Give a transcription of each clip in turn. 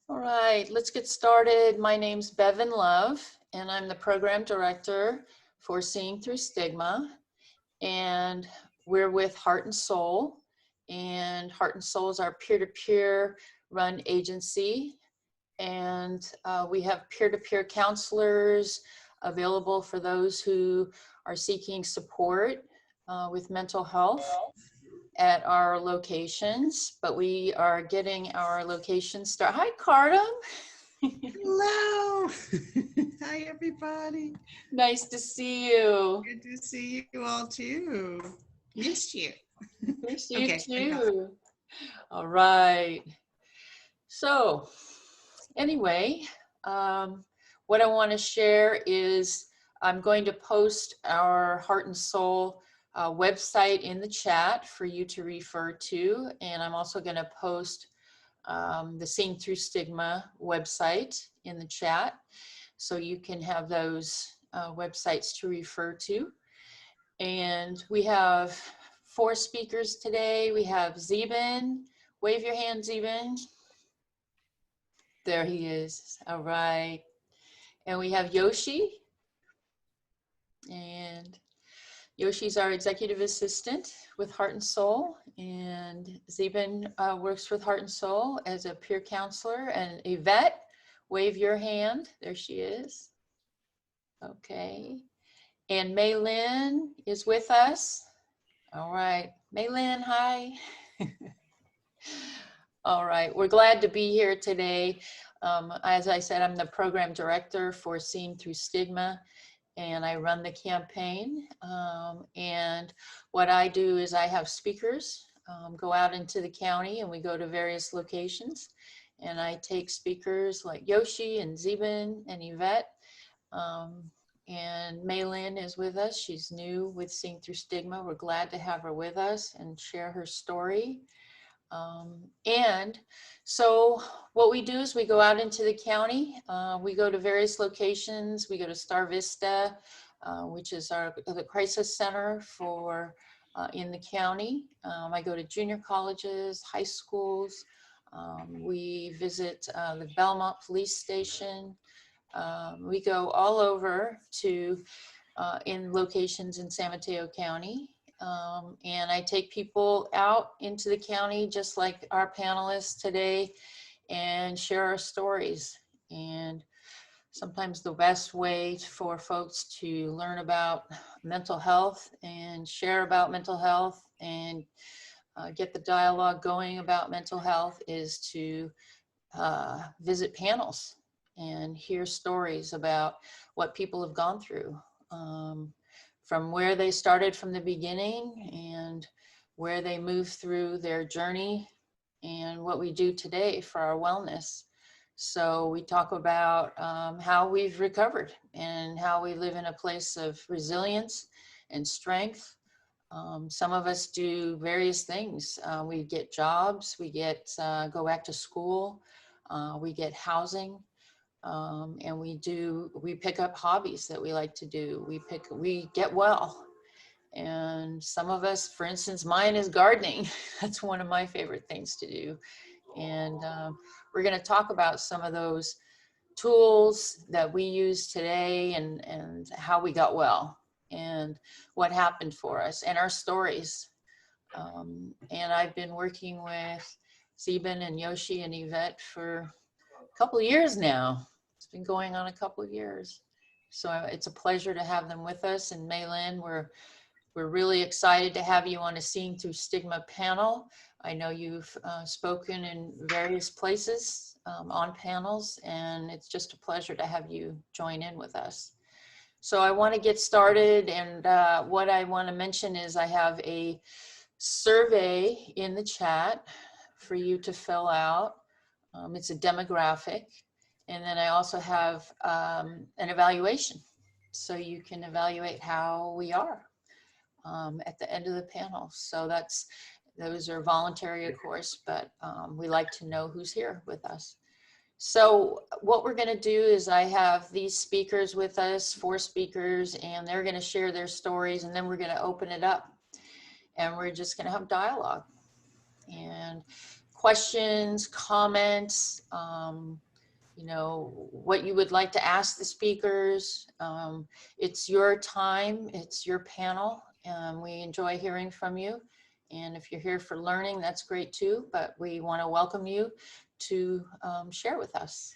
All right, let's get started. My name's Bevin Love, and I'm the program director for Seeing Through Stigma. And we're with Heart and Soul. And Heart and Soul is our peer-to-peer run agency. And we have peer-to-peer counselors available for those who are seeking support with mental health at our locations, but we are getting our locations started. Hi, Carter. Hello. Hi, everybody. Nice to see you. Good to see you all too. Missed you. Miss you Okay. too. All right. So anyway, what I want to share is I'm going to post our Heart and Soul website in the chat for you to refer to. And I'm also going to post the Seeing Through Stigma website in the chat, so you can have those websites to refer to. And we have 4 speakers today. We have Xibin. Wave your hand, Xibin. There he is. All right. And we have Yoshie. And Yoshie's our executive assistant with Heart and Soul. And Xibin works with Heart and Soul as a peer counselor. And Yvette, wave your hand. There she is. Okay. And MayLynn is with us. All right. MayLynn, hi. All right. We're glad to be here today. As I said, I'm the program director for Seeing Through Stigma, and I run the campaign. And what I do is I have speakers go out into the county, and we go to various locations. And I take speakers like Yoshie and Xibin and Yvette. And MayLynn is with us. She's new with Seeing Through Stigma. We're glad to have her with us and share her story. And so what we do is we go out into the county. We go to various locations. We go to Star Vista, which is the crisis center for in the county. I go to junior colleges, high schools. We visit the Belmont Police Station. We go all over to in locations in San Mateo County. And I take people out into the county, just like our panelists today, and share our stories. And sometimes the best way for folks to learn about mental health and share about mental health and get the dialogue going about mental health is to visit panels and hear stories about what people have gone through. From where they started from the beginning and where they moved through their journey and what we do today for our wellness. So we talk about how we've recovered and how we live in a place of resilience and strength. Some of us do various things. We get jobs, we get go back to school, we get housing. And we pick up hobbies that we like to do. We get well. And some of us, for instance, mine is gardening. That's one of my favorite things to do. And we're going to talk about some of those tools that we use today and how we got well and what happened for us and our stories. And I've been working with Xibin and Yoshie and Yvette for a couple of years now. It's been going on a couple of years. So it's a pleasure to have them with us. And MayLynn, we're really excited to have you on a Seeing Through Stigma panel. I know you've spoken in various places on panels, and it's just a pleasure to have you join in with us. So I want to get started, and what I want to mention is I have a survey in the chat for you to fill out. It's a demographic. And then I also have an evaluation. So you can evaluate how we are at the end of the panel. So those are voluntary, of course, but we like to know who's here with us. So what we're going to do is I have these speakers with us, 4 speakers, and they're going to share their stories, and then we're going to open it up. And we're just going to have dialogue. And questions, comments, you know, what you would like to ask the speakers. It's your time, it's your panel. We enjoy hearing from you. And if you're here for learning, that's great too, but we want to welcome you to share with us.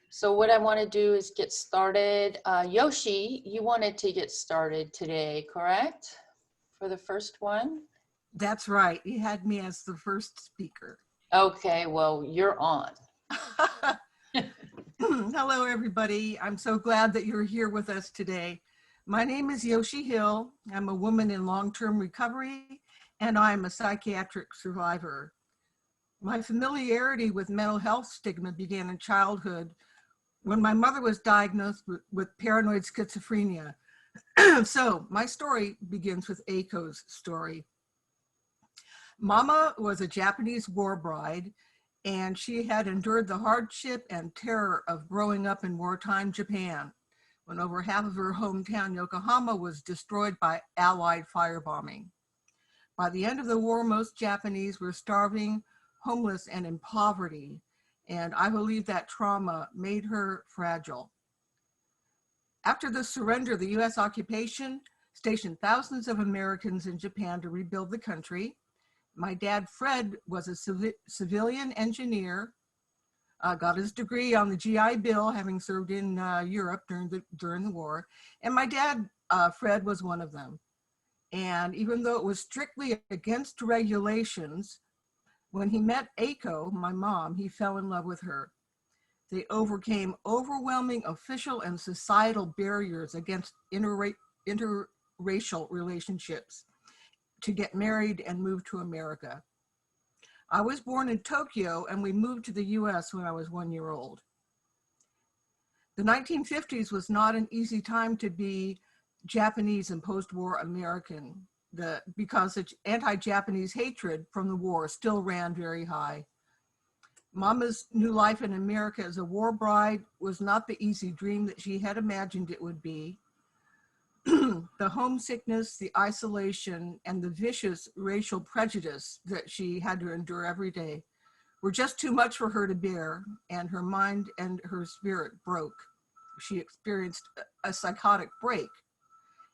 So what I want to do is get started. Yoshie, you wanted to get started today, correct? For the first one? That's right. You had me as the first speaker. Okay, well, you're on. Hello, everybody. I'm so glad that you're here with us today. My name is Yoshie Hill. I'm a woman in long-term recovery, and I'm a psychiatric survivor. My familiarity with mental health stigma began in childhood when my mother was diagnosed with paranoid schizophrenia. So my story begins with Eiko's story. Mama was a Japanese war bride, and she had endured the hardship and terror of growing up in wartime Japan, when over half of her hometown, Yokohama, was destroyed by Allied firebombing. By the end of the war, most Japanese were starving, homeless, and in poverty, and I believe that trauma made her fragile. After the surrender, the US occupation stationed thousands of Americans in Japan to rebuild the country. My dad, Fred, was a civilian engineer, got his degree on the GI Bill, having served in Europe during the war. And my dad, Fred, was one of them. And even though it was strictly against regulations, when he met Eiko, my mom, he fell in love with her. They overcame overwhelming official and societal barriers against interracial relationships to get married and move to America. I was born in Tokyo, and we moved to the US when I was 1 year old. The 1950s was not an easy time to be Japanese and post-war American, because the anti-Japanese hatred from the war still ran very high. Mama's new life in America as a war bride was not the easy dream that she had imagined it would be. The homesickness, the isolation, and the vicious racial prejudice that she had to endure every day were just too much for her to bear, and her mind and her spirit broke. She experienced a psychotic break,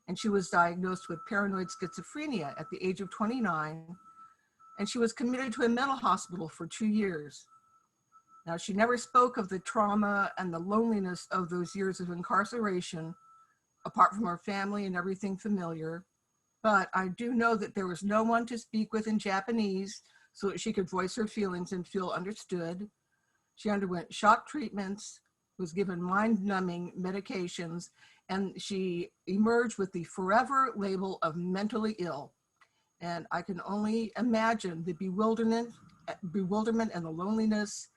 and she was diagnosed with paranoid schizophrenia at the age of 29, and she was committed to a mental hospital for 2 years. Now, she never spoke of the trauma and the loneliness of those years of incarceration, apart from her family and everything familiar. But I do know that there was no one to speak with in Japanese so that she could voice her feelings and feel understood. She underwent shock treatments, was given mind-numbing medications, and she emerged with the forever label of mentally ill. And I can only imagine the bewilderment and the loneliness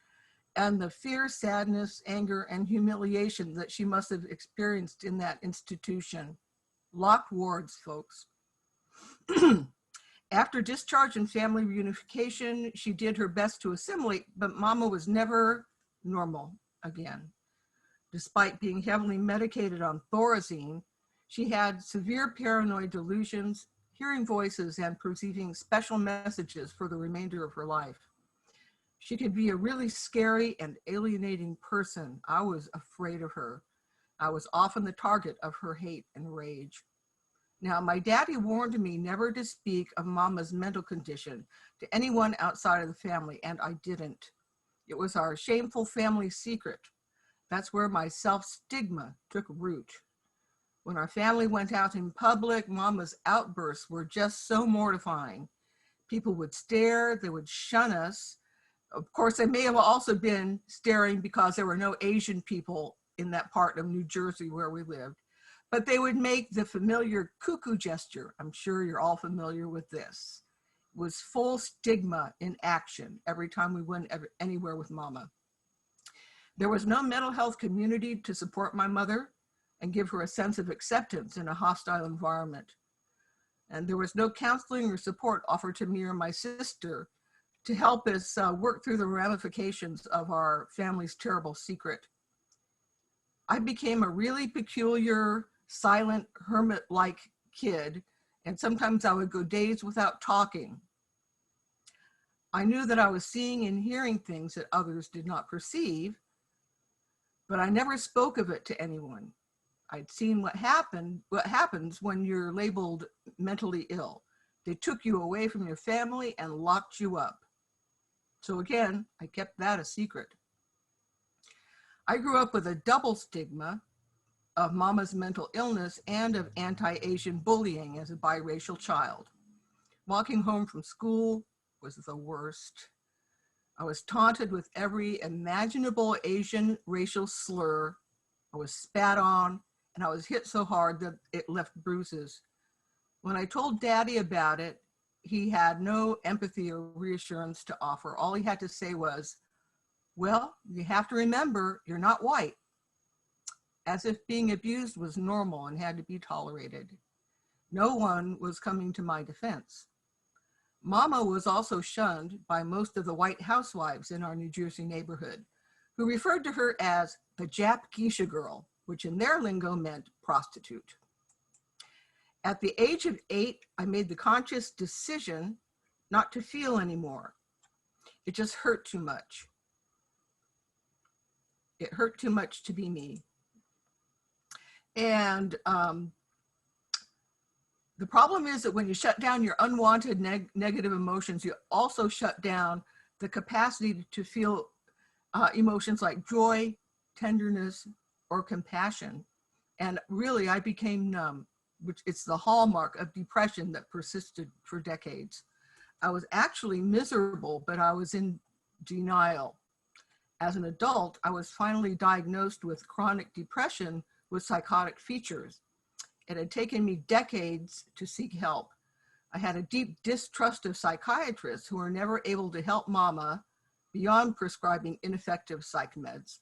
and the fear, sadness, anger, and humiliation that she must have experienced in that institution. Locked wards, folks. After discharge and family reunification, she did her best to assimilate, but Mama was never normal again. Despite being heavily medicated on Thorazine, she had severe paranoid delusions, hearing voices, and perceiving special messages for the remainder of her life. She could be a really scary and alienating person. I was afraid of her. I was often the target of her hate and rage. Now, my daddy warned me never to speak of Mama's mental condition to anyone outside of the family, and I didn't. It was our shameful family secret. That's where my self-stigma took root. When our family went out in public, Mama's outbursts were just so mortifying. People would stare, they would shun us. Of course, they may have also been staring because there were no Asian people in that part of New Jersey where we lived, but they would make the familiar cuckoo gesture. I'm sure you're all familiar with this. It was full stigma in action every time we went anywhere with Mama. There was no mental health community to support my mother and give her a sense of acceptance in a hostile environment. And there was no counseling or support offered to me or my sister to help us work through the ramifications of our family's terrible secret. I became a really peculiar, silent, hermit-like kid, and sometimes I would go days without talking. I knew that I was seeing and hearing things that others did not perceive, but I never spoke of it to anyone. I'd seen what happens when you're labeled mentally ill. They took you away from your family and locked you up. So again, I kept that a secret. I grew up with a double stigma of mama's mental illness and of anti-Asian bullying as a biracial child. Walking home from school was the worst. I was taunted with every imaginable Asian racial slur. I was spat on, and I was hit so hard that it left bruises. When I told Daddy about it, he had no empathy or reassurance to offer. All he had to say was, well, you have to remember, you're not white. As if being abused was normal and had to be tolerated. No one was coming to my defense. Mama was also shunned by most of the white housewives in our New Jersey neighborhood, who referred to her as the Jap geisha girl, which in their lingo meant prostitute. At the age of 8, I made the conscious decision not to feel anymore. It just hurt too much. It hurt too much to be me. And the problem is that when you shut down your unwanted negative emotions, you also shut down the capacity to feel emotions like joy, tenderness, or compassion. And really, I became numb, which it's the hallmark of depression that persisted for decades. I was actually miserable, but I was in denial. As an adult, I was finally diagnosed with chronic depression with psychotic features. It had taken me decades to seek help. I had a deep distrust of psychiatrists who were never able to help Mama beyond prescribing ineffective psych meds.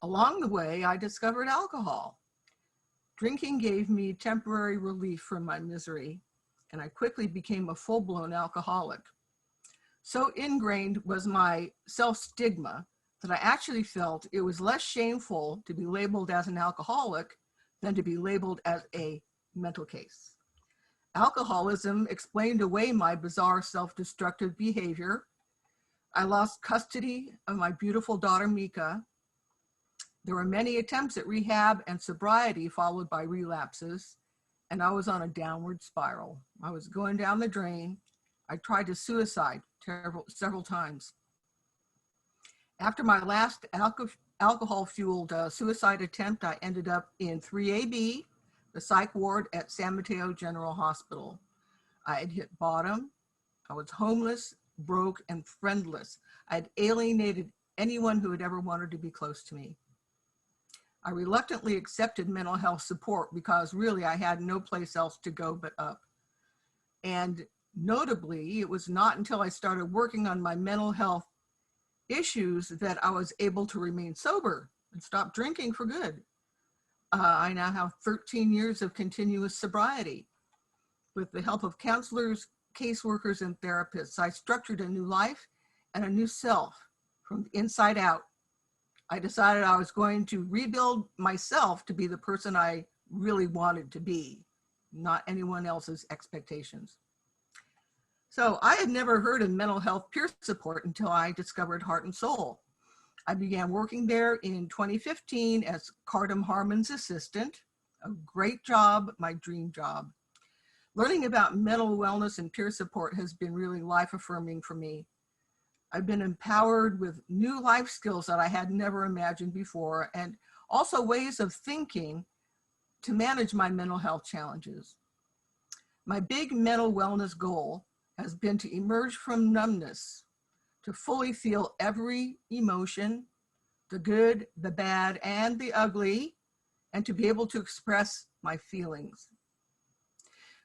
Along the way, I discovered alcohol. Drinking gave me temporary relief from my misery, and I quickly became a full-blown alcoholic. So ingrained was my self-stigma that I actually felt it was less shameful to be labeled as an alcoholic than to be labeled as a mental case. Alcoholism explained away my bizarre self-destructive behavior. I lost custody of my beautiful daughter, Mika. There were many attempts at rehab and sobriety followed by relapses, and I was on a downward spiral. I was going down the drain. I tried to suicide several times. After my last alcohol-fueled suicide attempt, I ended up in 3AB, the psych ward at San Mateo General Hospital. I had hit bottom. I was homeless, broke, and friendless. I had alienated anyone who had ever wanted to be close to me. I reluctantly accepted mental health support because really I had no place else to go but up. And notably, it was not until I started working on my mental health issues that I was able to remain sober and stop drinking for good. I now have 13 years of continuous sobriety. With the help of counselors, caseworkers, and therapists, I structured a new life and a new self from the inside out. I decided I was going to rebuild myself to be the person I really wanted to be, not anyone else's expectations. So I had never heard of mental health peer support until I discovered Heart and Soul. I began working there in 2015 as Cardam Harmon's assistant, a great job, my dream job. Learning about mental wellness and peer support has been really life-affirming for me. I've been empowered with new life skills that I had never imagined before, and also ways of thinking to manage my mental health challenges. My big mental wellness goal has been to emerge from numbness, to fully feel every emotion, the good, the bad, and the ugly, and to be able to express my feelings.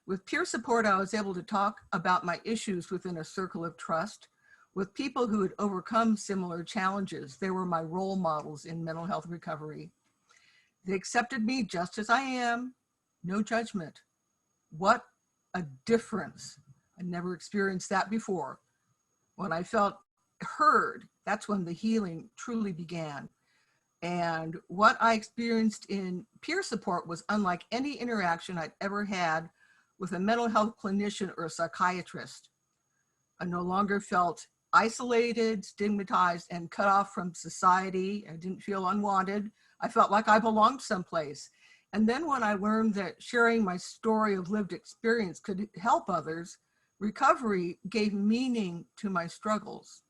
With peer support, I was able to talk about my issues within a circle of trust with people who had overcome similar challenges. They were my role models in mental health recovery. They accepted me just as I am, no judgment. What a difference. I never experienced that before. When I felt heard, that's when the healing truly began. And what I experienced in peer support was unlike any interaction I'd ever had with a mental health clinician or a psychiatrist. I no longer felt isolated, stigmatized, and cut off from society. I didn't feel unwanted. I felt like I belonged someplace. And then when I learned that sharing my story of lived experience could help others, recovery gave meaning to my struggles.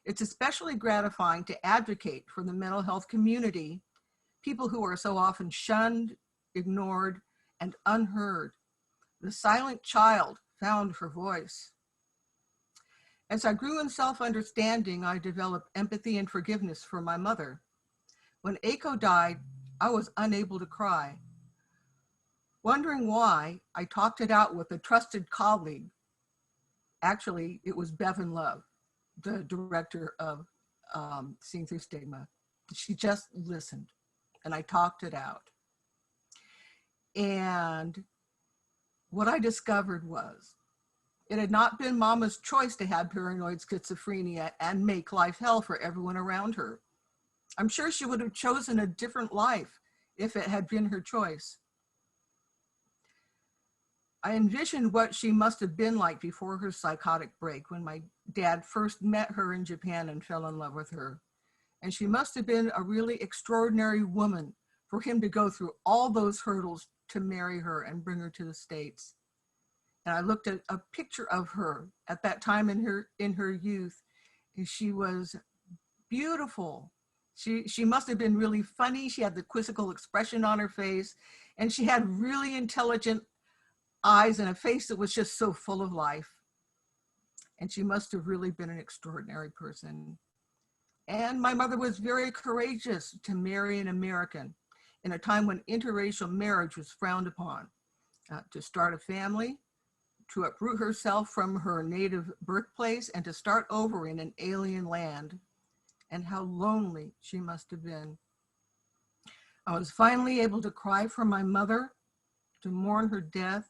It's especially gratifying to advocate for the mental health community, people who are so often shunned, ignored, and unheard. The silent child found her voice. As I grew in self-understanding, I developed empathy and forgiveness for my mother. When Aiko died, I was unable to cry. Wondering why, I talked it out with a trusted colleague. Actually, it was Bevin Love, the director of Seeing Through Stigma. She just listened, and I talked it out. And what I discovered was, it had not been Mama's choice to have paranoid schizophrenia and make life hell for everyone around her. I'm sure she would have chosen a different life if it had been her choice. I envisioned what she must have been like before her psychotic break, when my dad first met her in Japan and fell in love with her. And she must have been a really extraordinary woman for him to go through all those hurdles to marry her and bring her to the States. And I looked at a picture of her at that time in her youth, and she was beautiful. She must have been really funny. She had the quizzical expression on her face, and she had really intelligent eyes and a face that was just so full of life. And she must have really been an extraordinary person. And my mother was very courageous to marry an American in a time when interracial marriage was frowned upon, to start a family, to uproot herself from her native birthplace, and to start over in an alien land. And how lonely she must have been. I was finally able to cry for my mother, to mourn her death,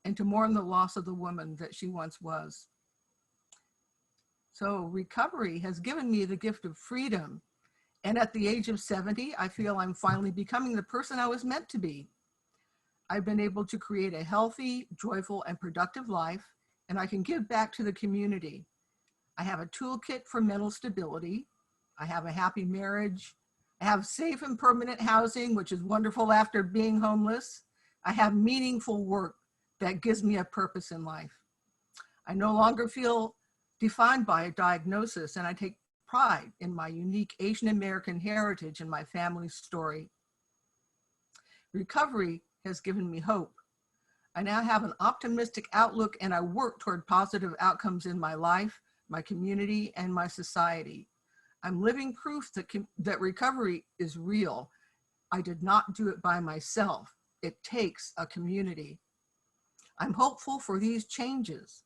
and to mourn the loss of the woman that she once was. So recovery has given me the gift of freedom. And at the age of 70, I feel I'm finally becoming the person I was meant to be. I've been able to create a healthy, joyful, and productive life, and I can give back to the community. I have a toolkit for mental stability. I have a happy marriage. I have safe and permanent housing, which is wonderful after being homeless. I have meaningful work that gives me a purpose in life. I no longer feel defined by a diagnosis, and I take pride in my unique Asian American heritage and my family's story. Recovery has given me hope. I now have an optimistic outlook, and I work toward positive outcomes in my life, my community, and my society. I'm living proof that recovery is real. I did not do it by myself. It takes a community. I'm hopeful for these changes: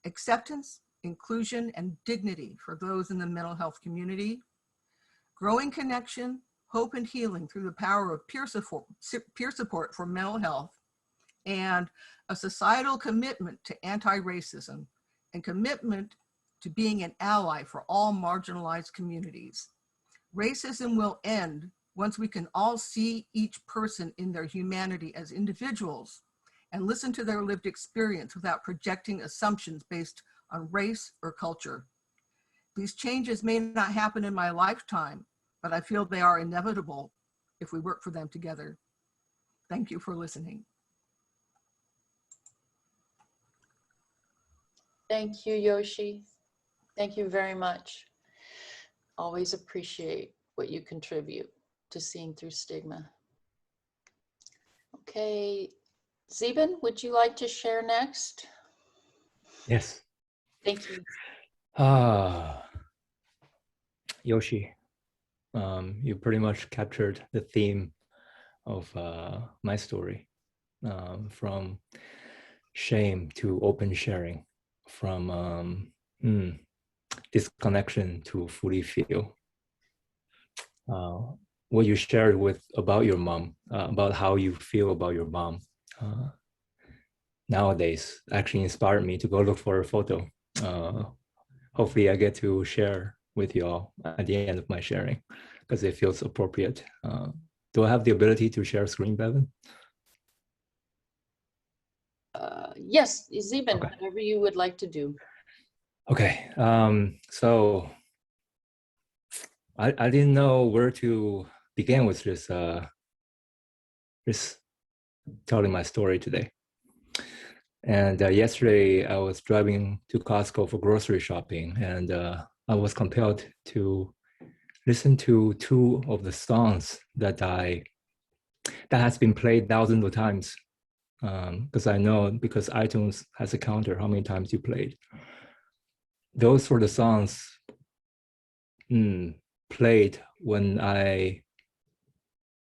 acceptance, inclusion, and dignity for those in the mental health community, growing connection, hope, and healing through the power of peer support for mental health, and a societal commitment to anti-racism and commitment to being an ally for all marginalized communities. Racism will end once we can all see each person in their humanity as individuals and listen to their lived experience without projecting assumptions based on race or culture. These changes may not happen in my lifetime, but I feel they are inevitable if we work for them together. Thank you for listening. Thank you, Yoshie. Thank you very much. Always appreciate what you contribute to Seeing Through Stigma. Okay, Xibin, would you like to share next? Yes. Thank you. Yoshie, you pretty much captured the theme of my story, from shame to open sharing, from disconnection to fully feel. What you shared about your mom, about how you feel about your mom, nowadays actually inspired me to go look for a photo. Hopefully I get to share with you all at the end of my sharing, because it feels appropriate. Do I have the ability to share screen, Bevin? Yes, Xibin, Okay. whatever you would like to do. Okay. So I didn't know where to begin with this telling my story today. And yesterday I was driving to Costco for grocery shopping, and I was compelled to listen to two of the songs that has been played thousands of times. Because I know, because iTunes has a counter how many times you played. Those were the songs played when I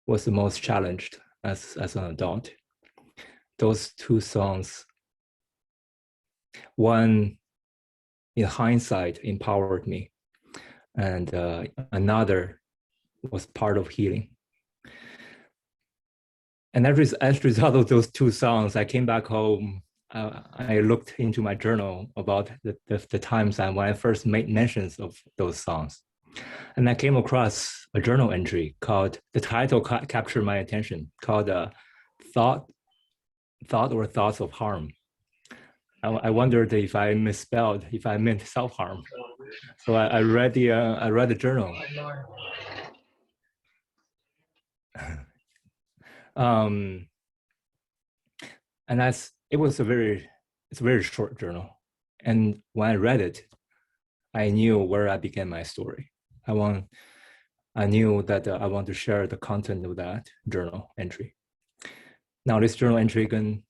was the most challenged as an adult. Those two songs, one in hindsight empowered me, and another was part of healing. And as a result of those two songs, I came back home. I looked into my journal about the times when I first made mentions of those songs. And I came across a journal entry called, the title captured my attention, called Thought or Thoughts of Harm. I wondered if I misspelled, if I meant self-harm. So I read the journal. And it's a very short journal. And when I read it, I knew where I began my story. I knew that I want to share the content of that journal entry. Now this journal entry going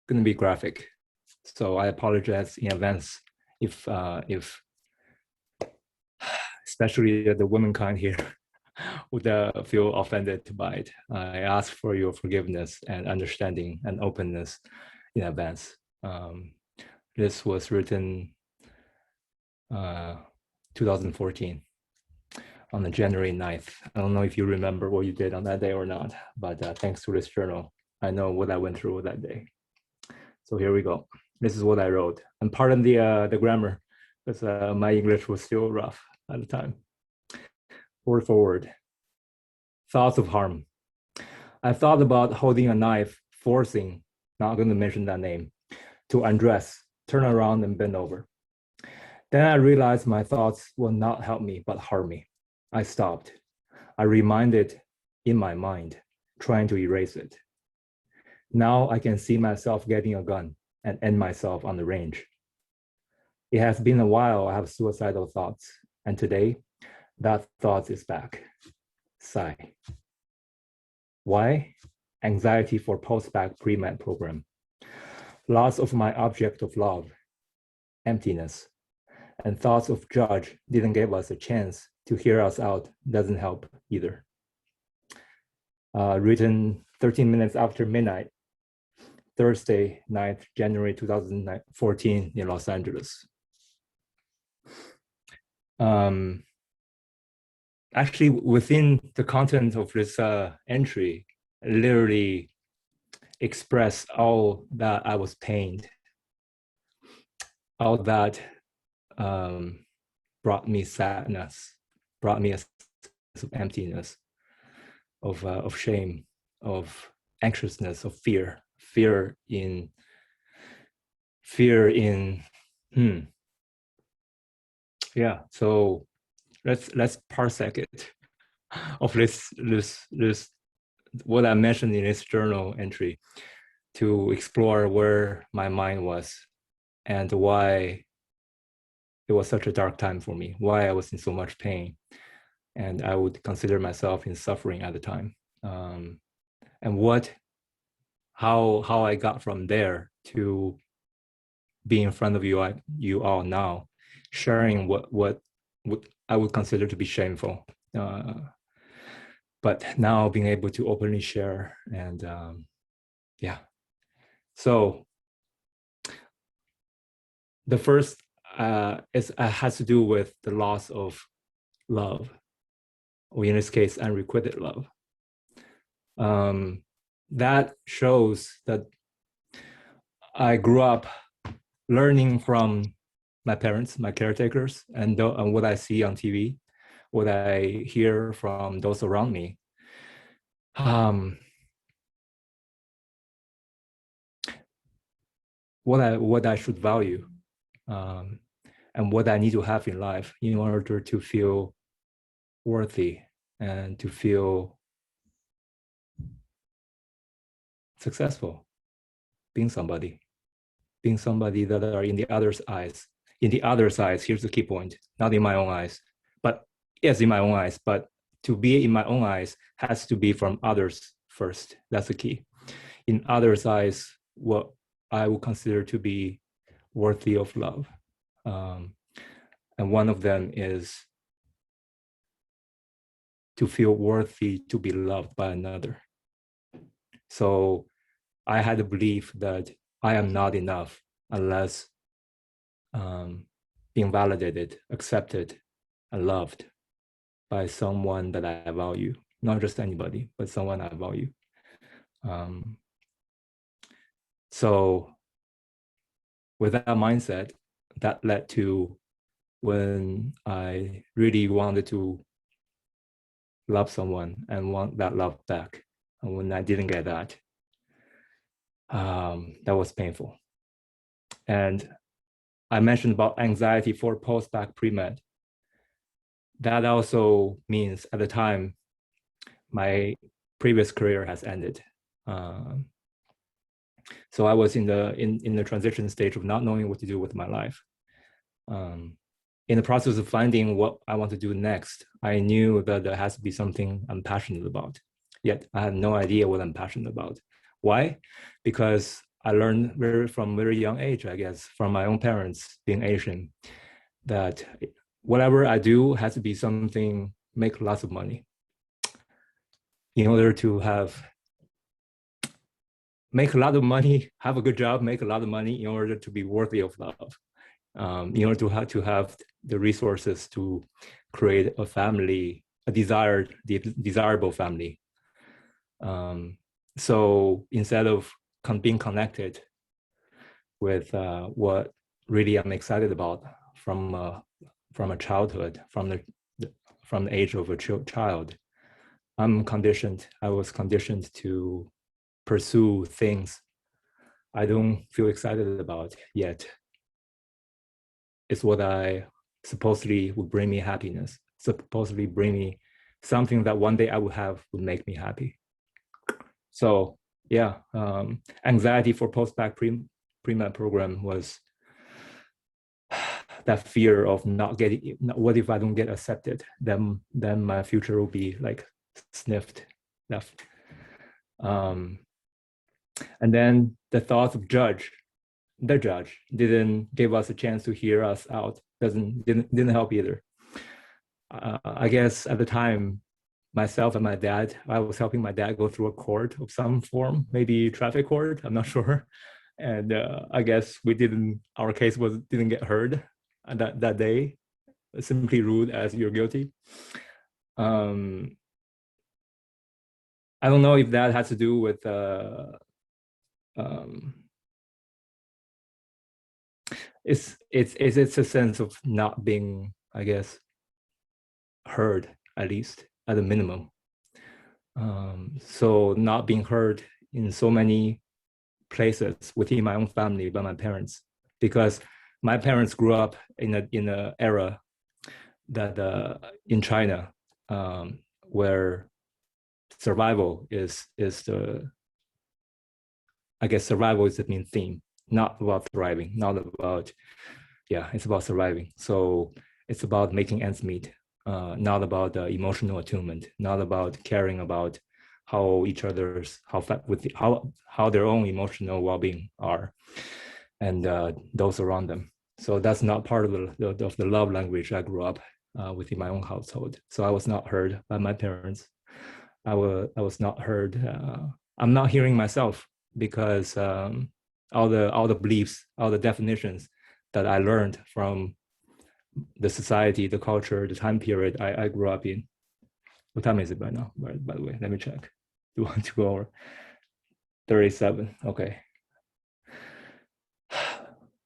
to be graphic, so I apologize in advance if especially the womankind here would feel offended by it. I ask for your forgiveness and understanding and openness in advance. This was written 2014 on the January 9th. I don't know if you remember what you did on that day or not, but thanks to this journal, I know what I went through that day. So here we go. This is what I wrote. And pardon the grammar, because my English was still rough at the time. Word for word. Thoughts of harm. I thought about holding a knife, forcing, not going to mention that name, to undress, turn around and bend over. Then I realized my thoughts will not help me, but harm me. I stopped. I reminded in my mind, trying to erase it. Now I can see myself getting a gun and end myself on the range. It has been a while I have suicidal thoughts, and today that thought is back. Sigh. Why? Anxiety for post-bac pre-med program. Loss of my object of love. Emptiness. And thoughts of judge didn't give us a chance to hear us out doesn't help either. Written 13 minutes after midnight, Thursday, 9th January 2014 in Los Angeles. Actually, within the content of this entry, literally express all that I was pained, all that brought me sadness, brought me a sense of emptiness, of shame, of anxiousness, of fear in yeah. So let's parsec it of this what I mentioned in this journal entry to explore where my mind was and why it was such a dark time for me, why I was in so much pain, and I would consider myself in suffering at the time, and how I got from there to be in front of you all now, sharing what I would consider to be shameful, but now being able to openly share. And yeah, so the first has to do with the loss of love, or in this case, unrequited love. That shows that I grew up learning from my parents, my caretakers, and what I see on TV, what I hear from those around me. what I should value, and what I need to have in life in order to feel worthy and to feel successful, being somebody that are in the other's eyes. In the other's eyes, here's the key point, not in my own eyes, but yes, in my own eyes, but to be in my own eyes has to be from others first. That's the key. In others' eyes, what I would consider to be worthy of love. And one of them is to feel worthy to be loved by another. So I had a belief that I am not enough unless being validated, accepted, and loved by someone that I value, not just anybody, but someone I value. So with that mindset, that led to when I really wanted to love someone and want that love back. And when I didn't get that, that was painful. And I mentioned about anxiety for post-bac pre-med. That also means at the time, my previous career has ended. So I was in the transition stage of not knowing what to do with my life. In the process of finding what I want to do next, I knew that there has to be something I'm passionate about. Yet I had no idea what I'm passionate about. Why? Because I learned from very young age, I guess, from my own parents, being Asian, that whatever I do has to be something make lots of money. In order to make a lot of money, have a good job, make a lot of money in order to be worthy of love, in order to have the resources to create a family, a desirable family. So instead of being connected with what really I'm excited about from a childhood, from the age of a child, I was conditioned to pursue things I don't feel excited about yet. It's what I supposedly would bring me happiness, supposedly bring me something that one day I would have would make me happy. So yeah, anxiety for post-bac pre-med program was that fear of not getting, what if I don't get accepted? Then my future will be like sniffed, left. And then the thoughts of the judge didn't give us a chance to hear us out. Didn't help either. I guess at the time, myself and my dad, I was helping my dad go through a court of some form, maybe traffic court, I'm not sure. And I guess our case didn't get heard that day, simply ruled as you're guilty. I don't know if that has to do with it's a sense of not being, I guess, heard, at least at a minimum. So not being heard in so many places within my own family by my parents, because my parents grew up in a era that in China, where survival is the, I guess survival is the main theme, not about thriving, not about, it's about surviving. So it's about making ends meet, not about emotional attunement, not about caring about how how their own emotional well-being are, and those around them. So that's not part of the love language I grew up within my own household. So I was not heard by my parents. I was not heard. I'm not hearing myself, because all the beliefs, all the definitions that I learned from the society, the culture, the time period I grew up in. What time is it by now? By the way, let me check. Do you want to go over? 37. Okay.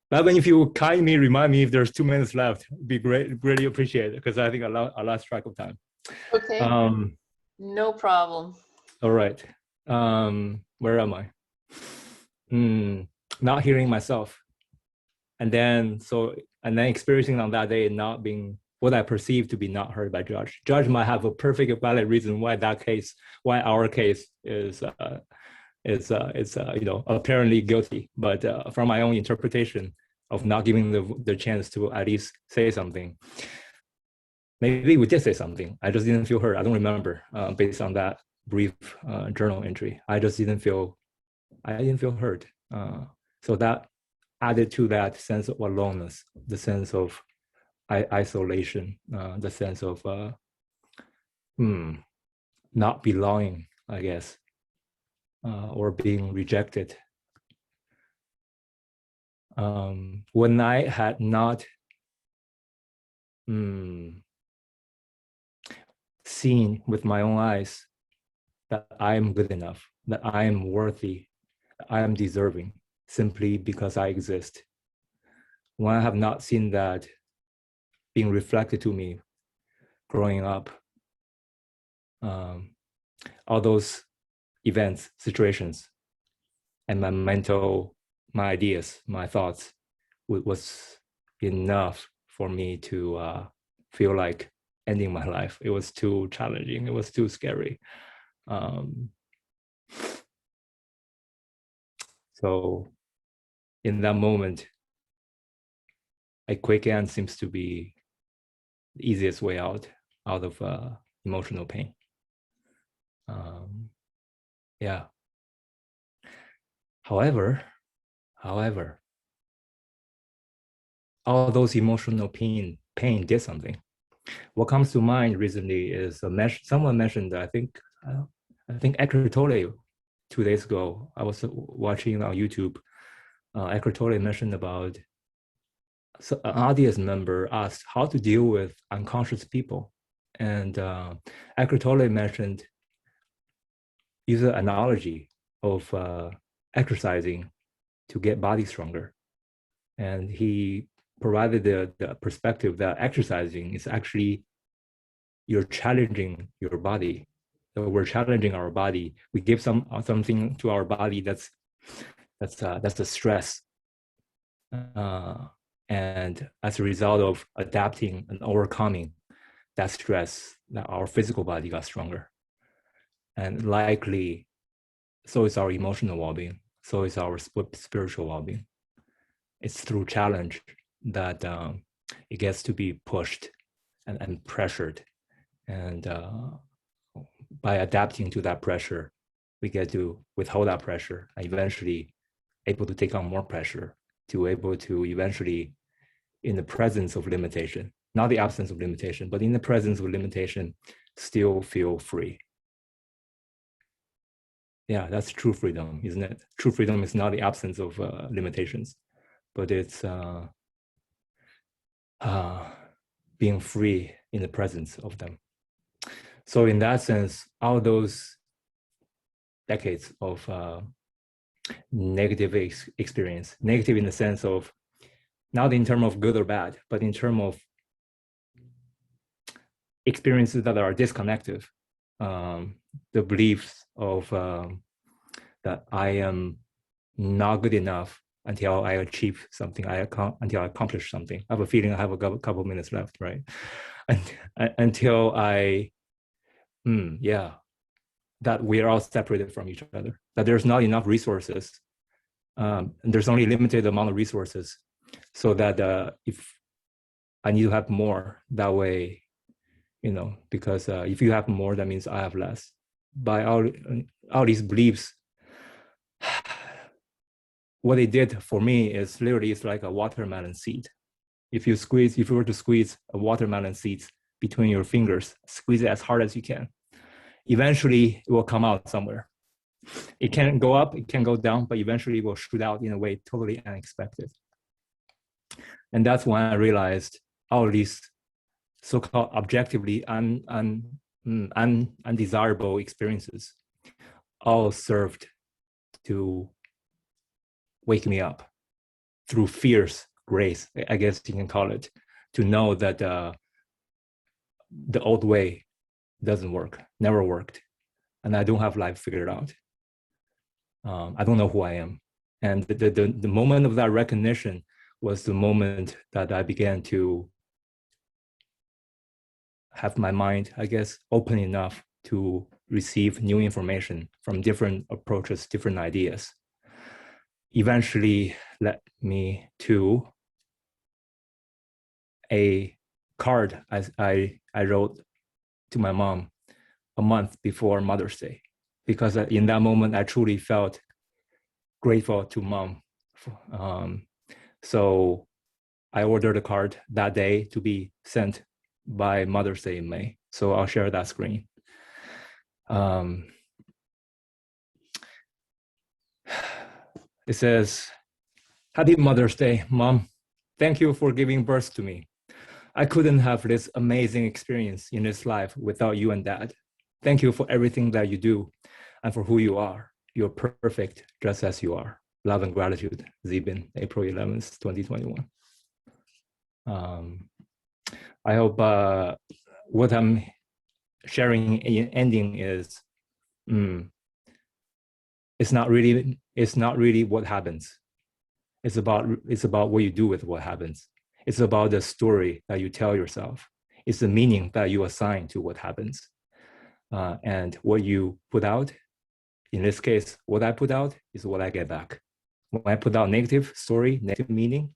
Bevin, if you kindly remind me if there's 2 minutes left, it'd be great, really appreciate it, because I think I lost track of time. Okay. No problem. All right. Where am I? not hearing myself. And then experiencing on that day not being what I perceive to be not heard by judge. Judge might have a perfect valid reason why our case is apparently guilty. But from my own interpretation of not giving the chance to at least say something, maybe we did say something. I just didn't feel heard. I don't remember based on that brief journal entry. I didn't feel heard. So that added to that sense of aloneness, the sense of isolation, the sense of not belonging, I guess, or being rejected. When I had not seen with my own eyes that I am good enough, that I am worthy, I am deserving, simply because I exist. When I have not seen that being reflected to me growing up, all those events, situations, and my ideas, my thoughts was enough for me to feel like ending my life. It was too challenging. It was too scary. So in that moment, a quick end seems to be the easiest way out of emotional pain. Yeah. However, all those emotional pain did something. What comes to mind recently is someone mentioned, I think Eckhart Tolle 2 days ago. I was watching on YouTube. Eckhart Tolle mentioned about an audience member asked how to deal with unconscious people, and Eckhart Tolle mentioned use an analogy of exercising to get body stronger, and he provided the perspective that exercising is actually you're challenging your body. So we're challenging our body. We give something to our body that's a stress, and as a result of adapting and overcoming that stress, that our physical body got stronger, and likely so is our emotional well-being. So is our spiritual well-being. It's through challenge that it gets to be pushed and pressured, and by adapting to that pressure, we get to withhold that pressure and eventually able to take on more pressure, to able to eventually, in the presence of limitation, not the absence of limitation, but in the presence of limitation, still feel free. Yeah, that's true freedom, isn't it? True freedom is not the absence of limitations, but it's being free in the presence of them. So in that sense, all those decades of negative experience, negative in the sense of not in terms of good or bad, but in terms of experiences that are disconnected, the beliefs of that I am not good enough until I achieve something, until I accomplish something. I have a feeling I have a couple of minutes left, right? Until I, that we are all separated from each other, that there's not enough resources, and there's only limited amount of resources, so that if I need to have more, that way, because if you have more, that means I have less. By all these beliefs, what they did for me is literally it's like a watermelon seed. If you were to squeeze a watermelon seed between your fingers, squeeze it as hard as you can, eventually it will come out somewhere. It can go up, it can go down, but eventually it will shoot out in a way totally unexpected. And that's when I realized all these so-called objectively undesirable experiences all served to wake me up through fierce grace, I guess you can call it, to know that the old way doesn't work, never worked, and I don't have life figured out. I don't know who I am, And the moment of that recognition was the moment that I began to have my mind, I guess, open enough to receive new information from different approaches, different ideas. Eventually led me to a card I wrote to my mom a month before Mother's Day, because in that moment I truly felt grateful to Mom. So I ordered a card that day to be sent by Mother's Day in May. So I'll share that screen. It says, "Happy Mother's Day, Mom. Thank you for giving birth to me. I couldn't have this amazing experience in this life without you and Dad. Thank you for everything that you do and for who you are. You're perfect just as you are. Love and gratitude, Xibin, April 11th, 2021. I hope what I'm sharing in ending is, it's not really what happens. It's about what you do with what happens. It's about the story that you tell yourself. It's the meaning that you assign to what happens. And what you put out, in this case, what I put out is what I get back. When I put out negative story, negative meaning,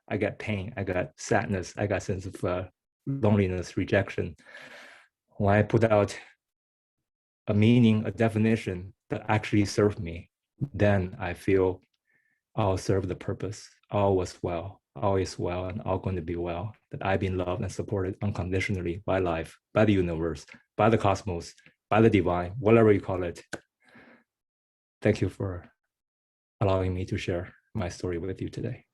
I get pain, I got sadness, I got sense of loneliness, rejection. When I put out a meaning, a definition that actually served me, then I feel I'll serve the purpose. All was well, all is well, and all going to be well. That I've been loved and supported unconditionally by life, by the universe, by the cosmos, by the divine, whatever you call it. Thank you for allowing me to share my story with you today.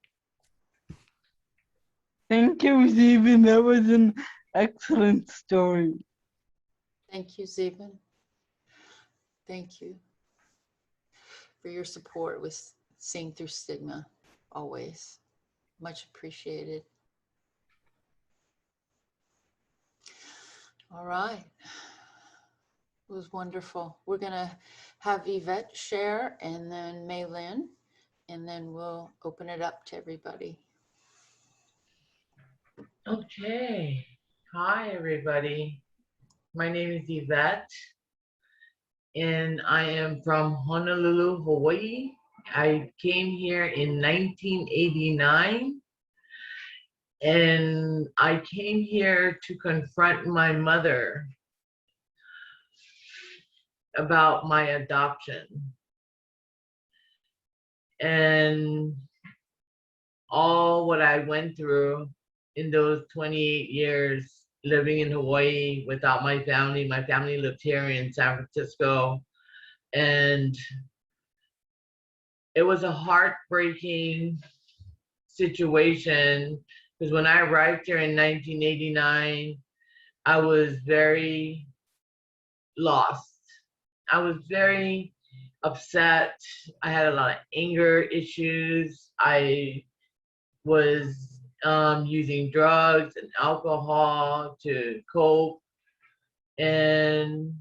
Thank you, Xibin. That was an excellent story. Thank you, Xibin. Thank you for your support with Seeing Through Stigma, always. Much appreciated. All right. It was wonderful. We're going to have Yvette share and then MayLynn, and then we'll open it up to everybody. Okay. Hi, everybody. My name is Yvette, and I am from Honolulu, Hawaii. I came here in 1989, and I came here to confront my mother about my adoption and all what I went through in those 28 years living in Hawaii without my family. My family lived here in San Francisco, and it was a heartbreaking situation because when I arrived here in 1989, I was very lost. I was very upset. I had a lot of anger issues. I was using drugs and alcohol to cope. And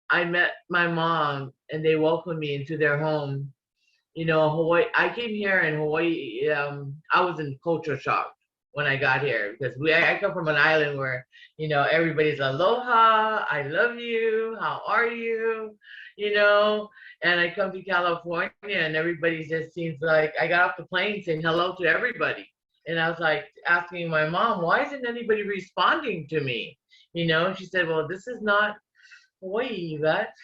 I met my mom and they welcomed me into their home. You know, Hawaii, I came here in Hawaii, I was in culture shock when I got here because I come from an island where, you know, everybody's aloha, I love you, how are you, you know, and I come to California and everybody just seems like, I got off the plane saying hello to everybody. And I was like asking my mom, why isn't anybody responding to me? You know, and she said, well, this is not Hawaii, Yvette.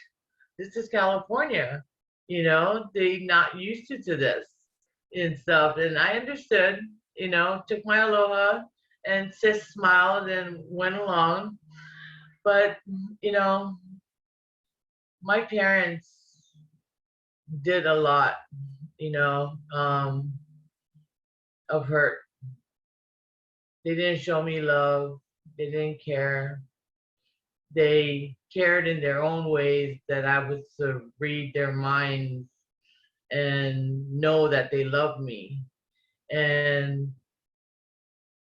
This is California. You know, they're not used to this and stuff. And I understood, you know, took my aloha and just smiled and went along. But, you know, my parents did a lot, you know, of hurt. They didn't show me love. They didn't care. They cared in their own ways that I would sort of read their minds and know that they loved me. And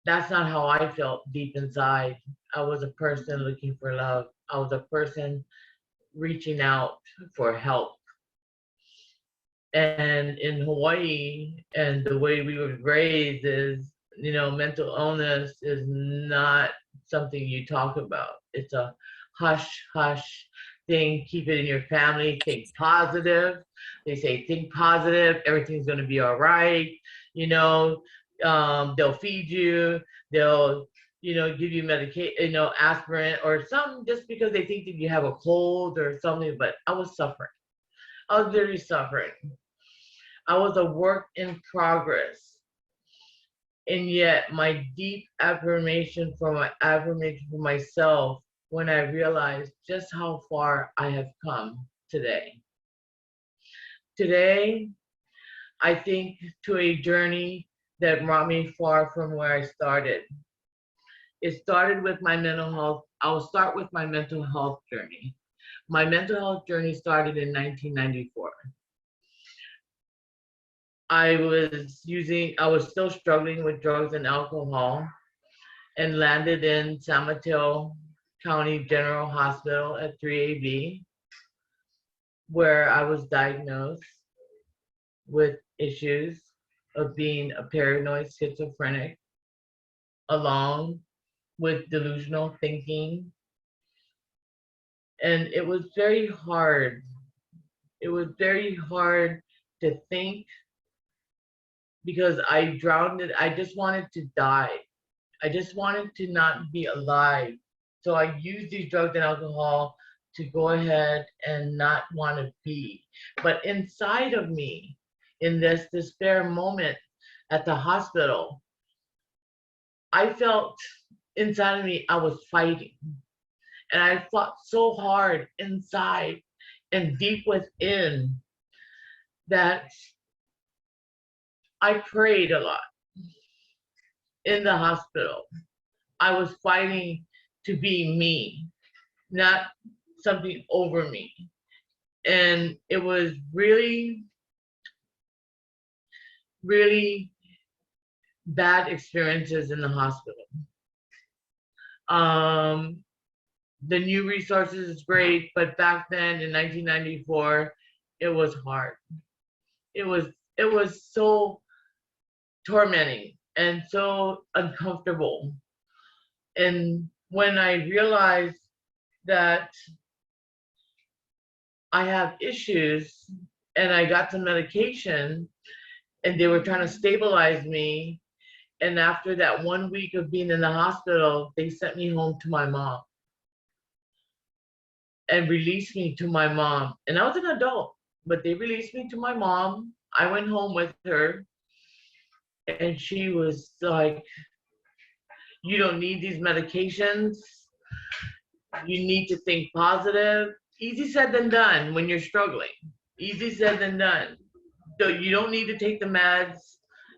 that's not how I felt deep inside. I was a person looking for love. I was a person reaching out for help. And in Hawaii, and the way we were raised is, you know, mental illness is not something you talk about. It's a hush hush thing. Keep it in your family. Think positive. They say think positive. Everything's going to be all right. You know, they'll feed you. They'll, you know, give you medication, you know, aspirin or something, just because they think that you have a cold or something. But I was suffering. I was literally suffering. I was a work in progress. And yet my deep affirmation for myself, when I realized just how far I have come today. Today, I think to a journey that brought me far from where I started. It started with my mental health. I'll start with my mental health journey. My mental health journey started in 1994. I was still struggling with drugs and alcohol, and landed in San Mateo County General Hospital at 3AB, where I was diagnosed with issues of being a paranoid schizophrenic, along with delusional thinking. And it was very hard. It was very hard to think, because I drowned it. I just wanted to die. I just wanted to not be alive. So I used these drugs and alcohol to go ahead and not want to be. But inside of me, in this despair moment at the hospital, I felt inside of me, I was fighting. And I fought so hard inside and deep within that I prayed a lot in the hospital. I was fighting to be me, not something over me. And it was really, really bad experiences in the hospital. The new resources is great, but back then in 1994, it was hard. It was so tormenting and so uncomfortable. And when I realized that I have issues and I got some medication and they were trying to stabilize me, and after that 1 week of being in the hospital, they sent me home to my mom and released me to my mom. And I was an adult, but they released me to my mom. I went home with her, and she was like, you don't need these medications. You need to think positive. Easy said than done when you're struggling. Easy said than done. So you don't need to take the meds,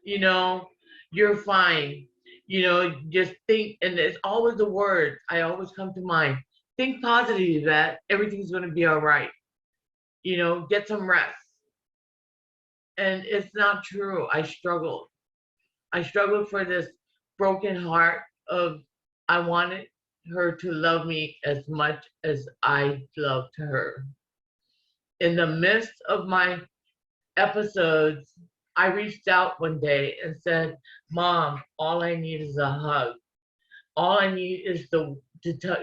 you know, you're fine. You know, just think, and it's always the word I always come to mind. Think positive, that everything's gonna be all right. You know, get some rest. And it's not true. I struggled. I struggled for this broken heart of, I wanted her to love me as much as I loved her. In the midst of my episodes, I reached out one day and said, Mom, all I need is a hug. All I need is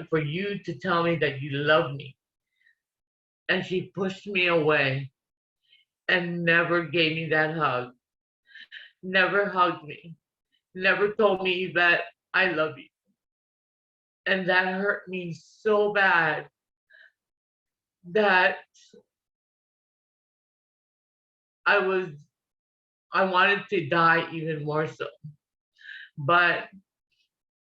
for you to tell me that you love me. And she pushed me away and never gave me that hug. Never hugged me. Never told me, Yvette, I love you. And that hurt me so bad that I wanted to die even more so. But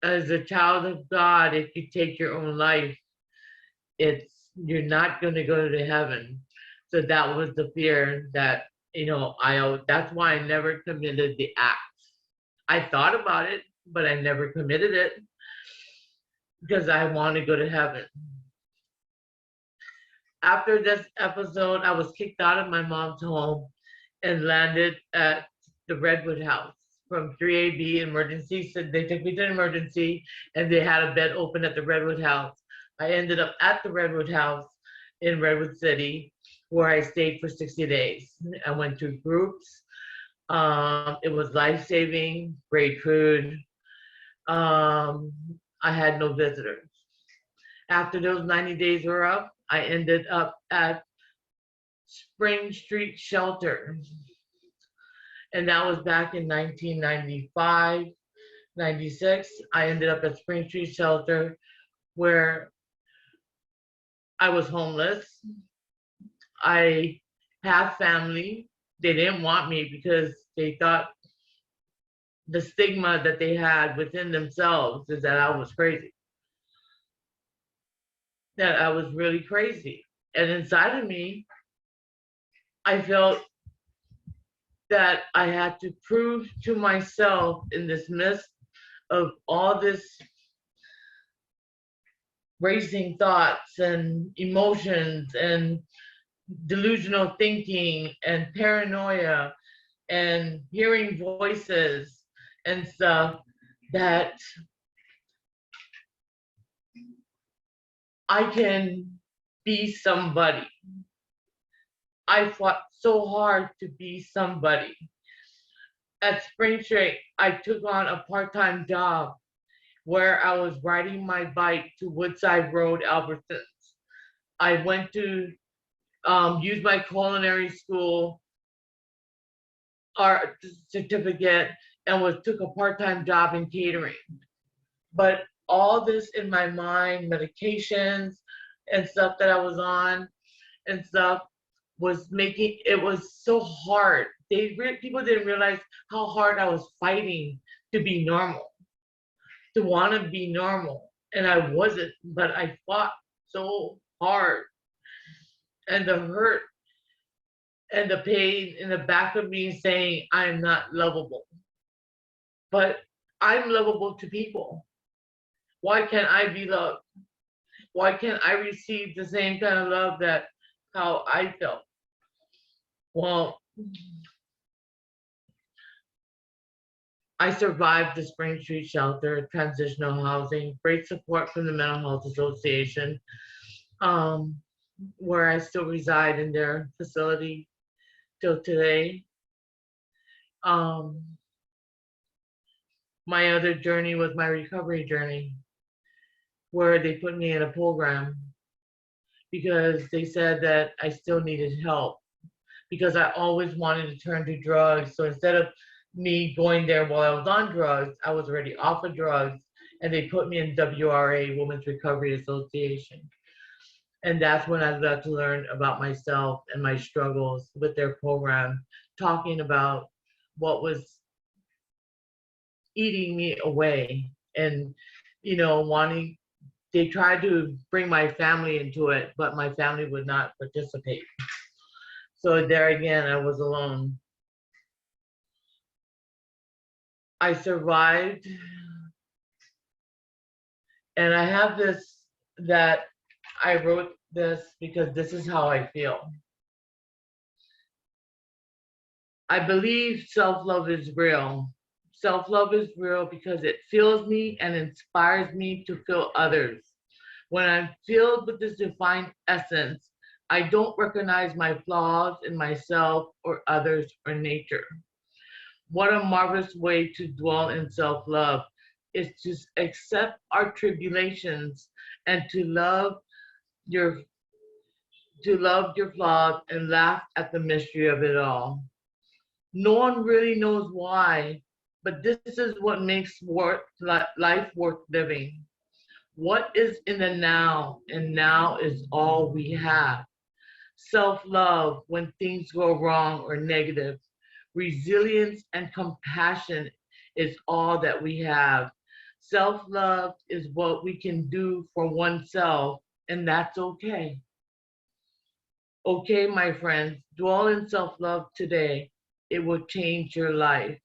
as a child of God, if you take your own life, you're not going to go to heaven. So that was the fear that, you know, that's why I never committed the act. I thought about it, but I never committed it because I want to go to heaven. After this episode, I was kicked out of my mom's home and landed at the Redwood House from 3AB emergency. So they took me to emergency and they had a bed open at the Redwood House. I ended up at the Redwood House in Redwood City, where I stayed for 60 days. I went to groups. It was life-saving, great food. I had no visitors. After those 90 days were up, I ended up at Spring Street Shelter. And that was back in 1995, 96. I ended up at Spring Street Shelter where I was homeless. I have family. They didn't want me because they thought the stigma that they had within themselves is that I was crazy. That I was really crazy. And inside of me, I felt that I had to prove to myself in this midst of all this racing thoughts and emotions and delusional thinking and paranoia and hearing voices and stuff, that I can be somebody. I fought so hard to be somebody. At Spring Street, I took on a part-time job where I was riding my bike to Woodside Road, Albertsons. I went to use my culinary school art certificate and took a part-time job in catering. But all this in my mind, medications and stuff that I was on and stuff, was making it was so hard. People didn't realize how hard I was fighting to be normal, to want to be normal, and I wasn't. But I fought so hard, and the hurt and the pain in the back of me saying I'm not lovable, but I'm lovable to people. Why can't I be loved? Why can't I receive the same kind of love that how I felt? Well, I survived the Spring Street Shelter, transitional housing, great support from the Mental Health Association, where I still reside in their facility till today. My other journey was my recovery journey, where they put me in a program because they said that I still needed help, because I always wanted to turn to drugs. So instead of me going there while I was on drugs, I was already off of drugs, and they put me in WRA, Women's Recovery Association. And that's when I got to learn about myself and my struggles with their program, talking about what was eating me away, and they tried to bring my family into it, but my family would not participate. So there again, I was alone. I survived, and I have this, that I wrote this because this is how I feel. I believe self-love is real. Self-love is real because it fills me and inspires me to fill others. When I'm filled with this divine essence, I don't recognize my flaws in myself or others or nature. What a marvelous way to dwell in self-love is to accept our tribulations and to love your flaws and laugh at the mystery of it all. No one really knows why, but this is what makes life worth living. What is in the now, and now is all we have. Self-love when things go wrong or negative. Resilience and compassion is all that we have. Self-love is what we can do for oneself, and that's okay. Okay, my friends, dwell in self-love today. It will change your life,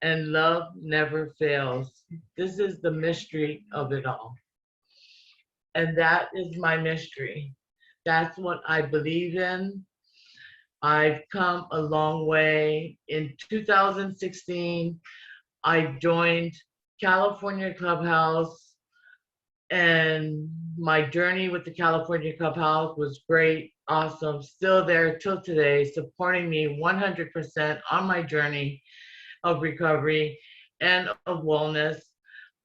and love never fails. This is the mystery of it all. And that is my mystery. That's what I believe in. I've come a long way. In 2016, I joined California Clubhouse, and my journey with the California Clubhouse was great. awesome, still there till today, supporting me 100% on my journey of recovery and of wellness.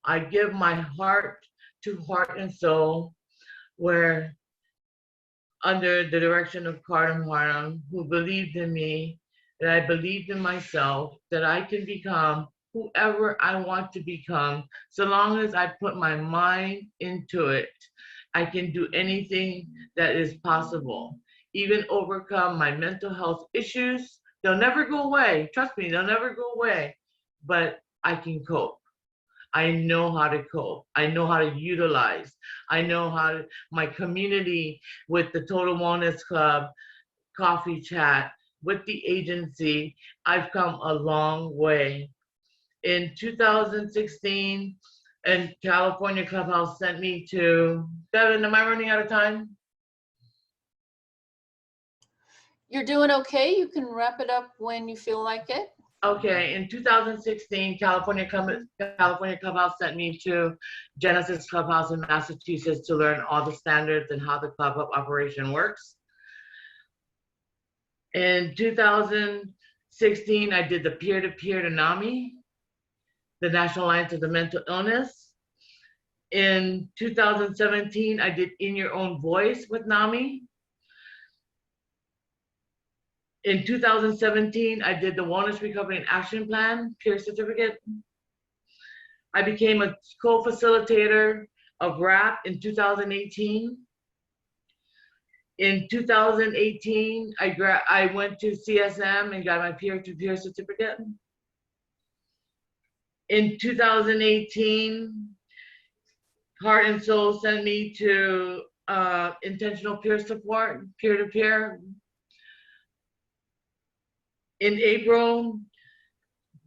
I give my heart to Heart and Soul, where under the direction of Cardam Harnum, who believed in me, that I believed in myself, that I can become whoever I want to become, so long as I put my mind into it. I can do anything that is possible, even overcome my mental health issues. They'll never go away. Trust me, they'll never go away, but I can cope. I know how to cope. I know how to utilize. I know how to, my community with the Total Wellness Club, Coffee Chat, with the agency, I've come a long way. In 2016, and California Clubhouse sent me to, Bevin, am I running out of time? You're doing okay. You can wrap it up when you feel like it. Okay, in 2016, California Clubhouse sent me to Genesis Clubhouse in Massachusetts to learn all the standards and how the club operation works. In 2016, I did the peer-to-peer to NAMI, the National Alliance of the Mental Illness. In 2017, I did In Your Own Voice with NAMI. In 2017, I did the Wellness Recovery and Action Plan, peer certificate. I became a co-facilitator of RAP in 2018. In 2018, I went to CSM and got my peer-to-peer certificate. In 2018, Heart and Soul sent me to intentional peer support, peer-to-peer. In April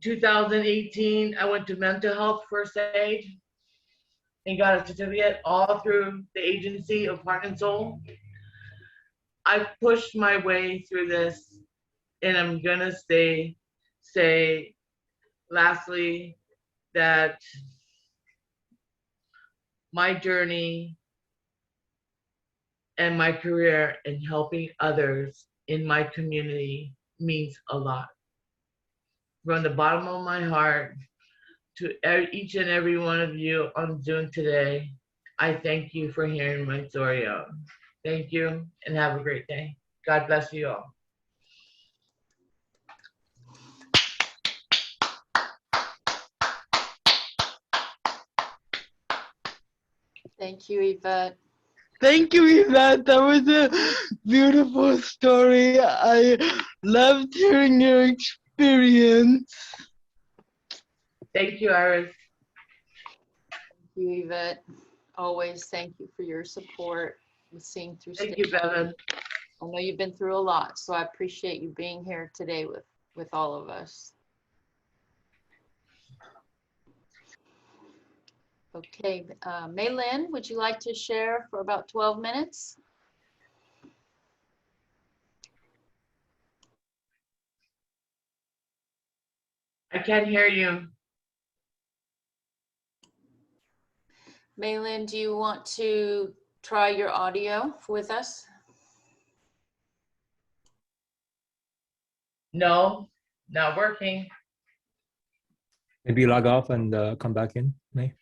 2018, I went to mental health first aid and got a certificate all through the agency of Heart and Soul. I've pushed my way through this, and I'm gonna say lastly that my journey and my career in helping others in my community means a lot. From the bottom of my heart to each and every one of you on Zoom today, I thank you for hearing my story out. Thank you and have a great day. God bless you all. Thank you, Yvette. Thank you, Yvette. That was a beautiful story. I loved hearing your experience. Thank you, Iris. Thank you, Yvette. Always thank you for your support with Seeing Through Thank Stigma. you, Bevin. I know you've been through a lot, so I appreciate you being here today with all of us. Okay, MayLynn, would you like to share for about 12 minutes? I can't hear you. MayLynn, do you want to try your audio with us? No, not working. Maybe log off and come back in, May.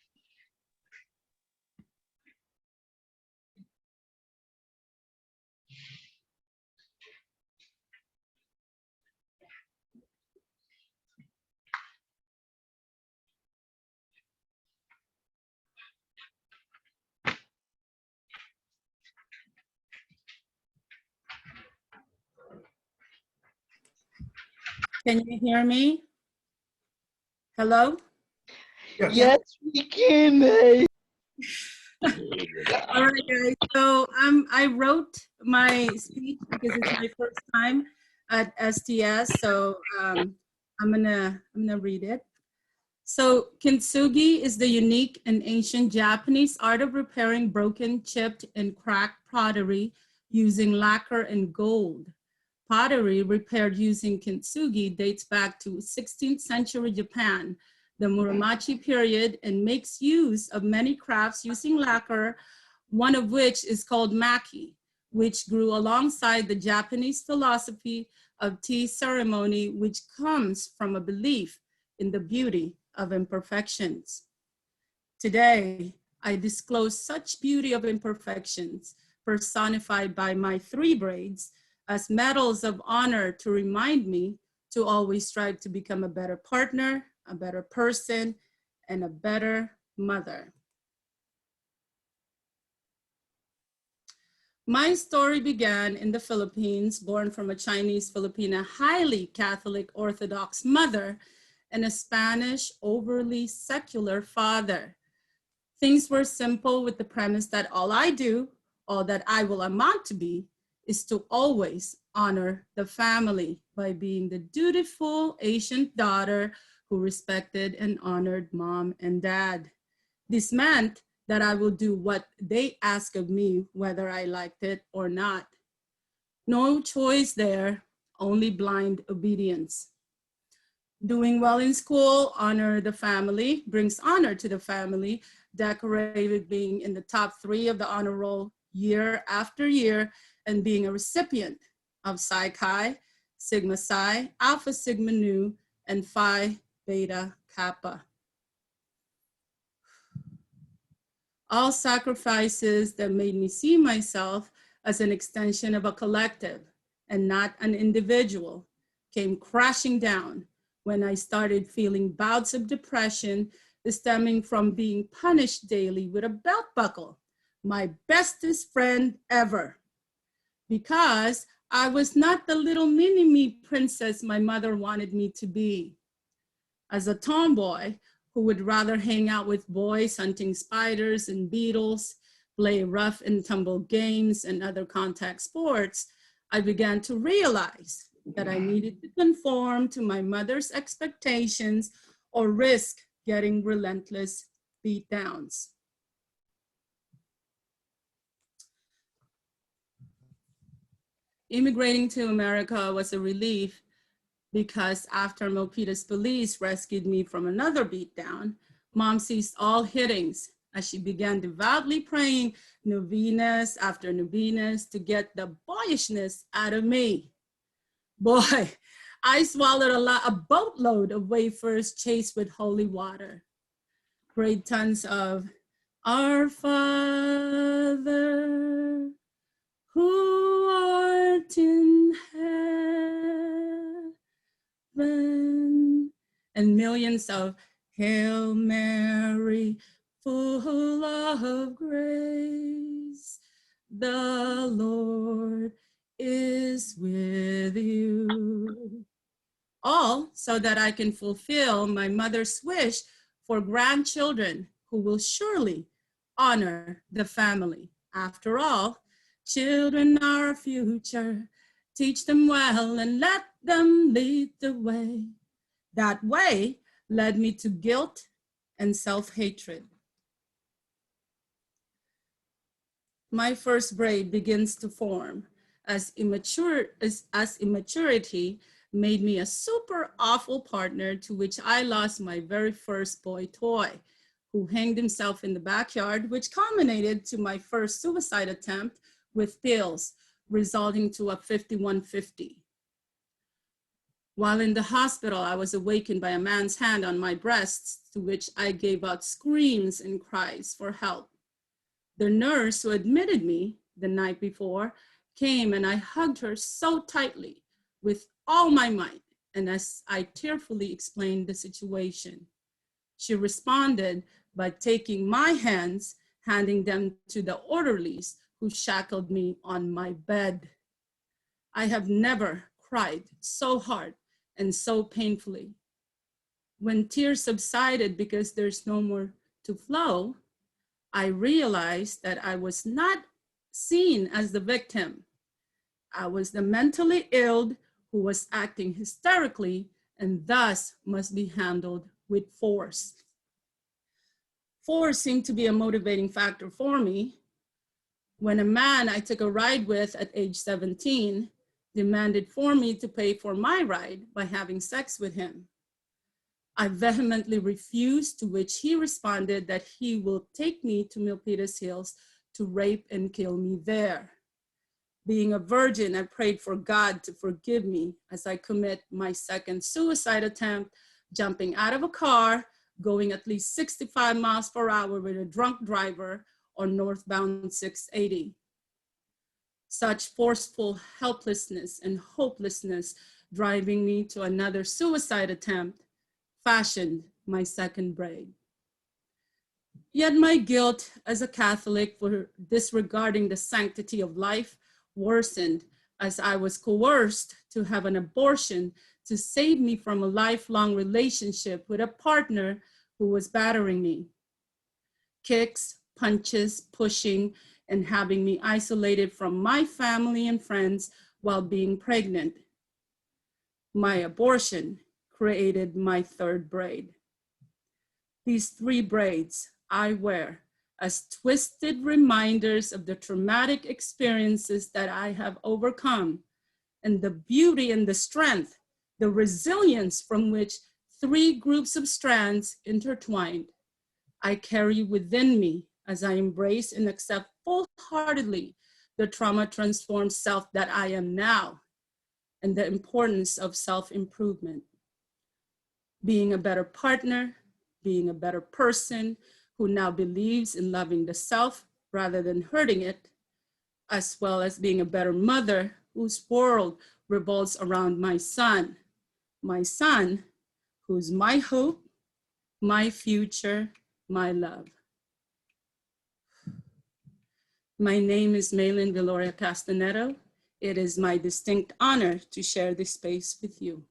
Can you hear me? Hello? Yes, we can. May. All right, guys. So I wrote my speech because it's my first time at STS. So I'm gonna read it. So kintsugi is the unique and ancient Japanese art of repairing broken, chipped, and cracked pottery using lacquer and gold. Pottery repaired using kintsugi dates back to 16th century Japan, the Muromachi period, and makes use of many crafts using lacquer, one of which is called maki, which grew alongside the Japanese philosophy of tea ceremony, which comes from a belief in the beauty of imperfections. Today, I disclose such beauty of imperfections personified by my 3 braids as medals of honor to remind me to always strive to become a better partner, a better person, and a better mother. My story began in the Philippines, born from a Chinese Filipina highly Catholic Orthodox mother and a Spanish overly secular father. Things were simple with the premise that all I do, all that I will amount to be, is to always honor the family by being the dutiful Asian daughter who respected and honored mom and dad. This meant that I will do what they ask of me, whether I liked it or not. No choice there, only blind obedience. Doing well in school, honor the family, brings honor to the family, decorated being in the top 3 of the honor roll year after year, and being a recipient of Psi Chi, Sigma Psi, Alpha Sigma Nu, and Phi Beta Kappa. All sacrifices that made me see myself as an extension of a collective and not an individual came crashing down when I started feeling bouts of depression stemming from being punished daily with a belt buckle, my bestest friend ever, because I was not the little mini-me princess my mother wanted me to be. As a tomboy who would rather hang out with boys hunting spiders and beetles, play rough and tumble games and other contact sports, I began to realize that I needed to conform to my mother's expectations or risk getting relentless beatdowns. Immigrating to America was a relief because after Milpitas police rescued me from another beatdown, Mom ceased all hittings as she began devoutly praying novenas after novenas to get the boyishness out of me. Boy, I swallowed a boatload of wafers chased with holy water. Prayed tons of Our Father, who art in heaven, and millions of Hail Mary, full of grace, the Lord is with you. All so that I can fulfill my mother's wish for grandchildren who will surely honor the family. After all, children are our future. Teach them well and let them lead the way. That way led me to guilt and self-hatred. My first braid begins to form as immaturity made me a super awful partner, to which I lost my very first boy toy, who hanged himself in the backyard, which culminated to my first suicide attempt with pills, resulting to a 5150. While in the hospital, I was awakened by a man's hand on my breasts, to which I gave out screams and cries for help. The nurse who admitted me the night before came, and I hugged her so tightly with all my might, and as I tearfully explained the situation, she responded by taking my hands, handing them to the orderlies who shackled me on my bed. I have never cried so hard and so painfully. When tears subsided because there's no more to flow, I realized that I was not seen as the victim. I was the mentally ill who was acting hysterically and thus must be handled with force. Force seemed to be a motivating factor for me when a man I took a ride with at age 17 demanded for me to pay for my ride by having sex with him. I vehemently refused, to which he responded that he will take me to Milpitas Hills to rape and kill me there. Being a virgin, I prayed for God to forgive me as I commit my second suicide attempt, jumping out of a car, going at least 65 miles per hour with a drunk driver on northbound 680. Such forceful helplessness and hopelessness driving me to another suicide attempt fashioned my second braid. Yet my guilt as a Catholic for disregarding the sanctity of life worsened as I was coerced to have an abortion to save me from a lifelong relationship with a partner who was battering me. Kicks, punches, pushing, and having me isolated from my family and friends while being pregnant. My abortion created my third braid. These 3 braids I wear as twisted reminders of the traumatic experiences that I have overcome and the beauty and the strength, the resilience from which 3 groups of strands intertwined. I carry within me as I embrace and accept full-heartedly the trauma-transformed self that I am now and the importance of self-improvement. Being a better partner, being a better person who now believes in loving the self rather than hurting it, as well as being a better mother whose world revolves around my son who's my hope, my future, my love. My name is MayLynn Castañeto. It is my distinct honor to share this space with you.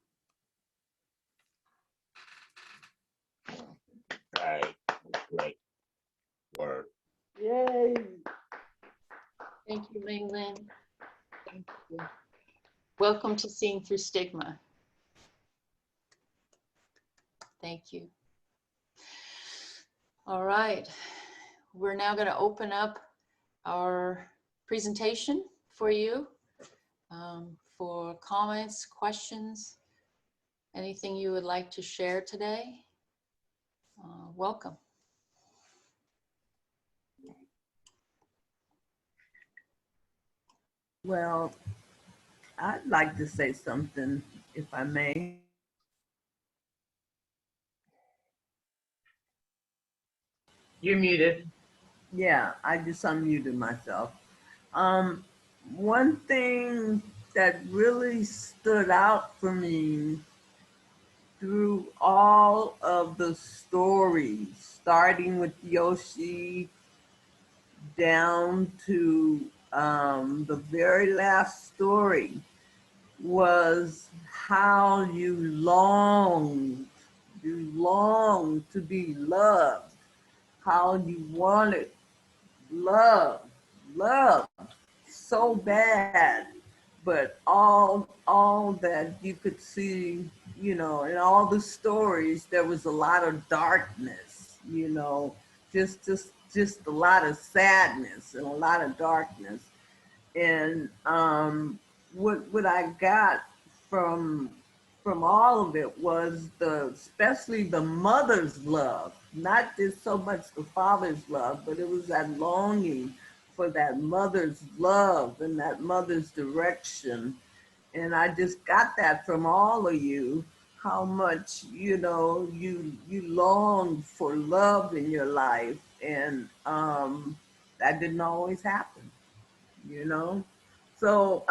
Right. Great word. Yay. Thank you, MayLynn. Thank you. Welcome to Seeing Through Stigma. Thank you. All right. We're now going to open up our presentation for you for comments, questions, anything you would like to share today. Welcome. Well, I'd like to say something, if I may. You're muted. Yeah, I just unmuted myself. One thing that really stood out for me through all of the stories, starting with Yoshie down to the very last story, was how you longed to be loved, how you wanted love so bad, but all that you could see, you know, in all the stories, there was a lot of darkness, you know, just a lot of sadness and a lot of darkness. And what I got from all of it was especially the mother's love, not just so much the father's love, but it was that longing for that mother's love and that mother's direction. And I just got that from all of you, how much, you know, you longed for love in your life. And that didn't always happen, you know? So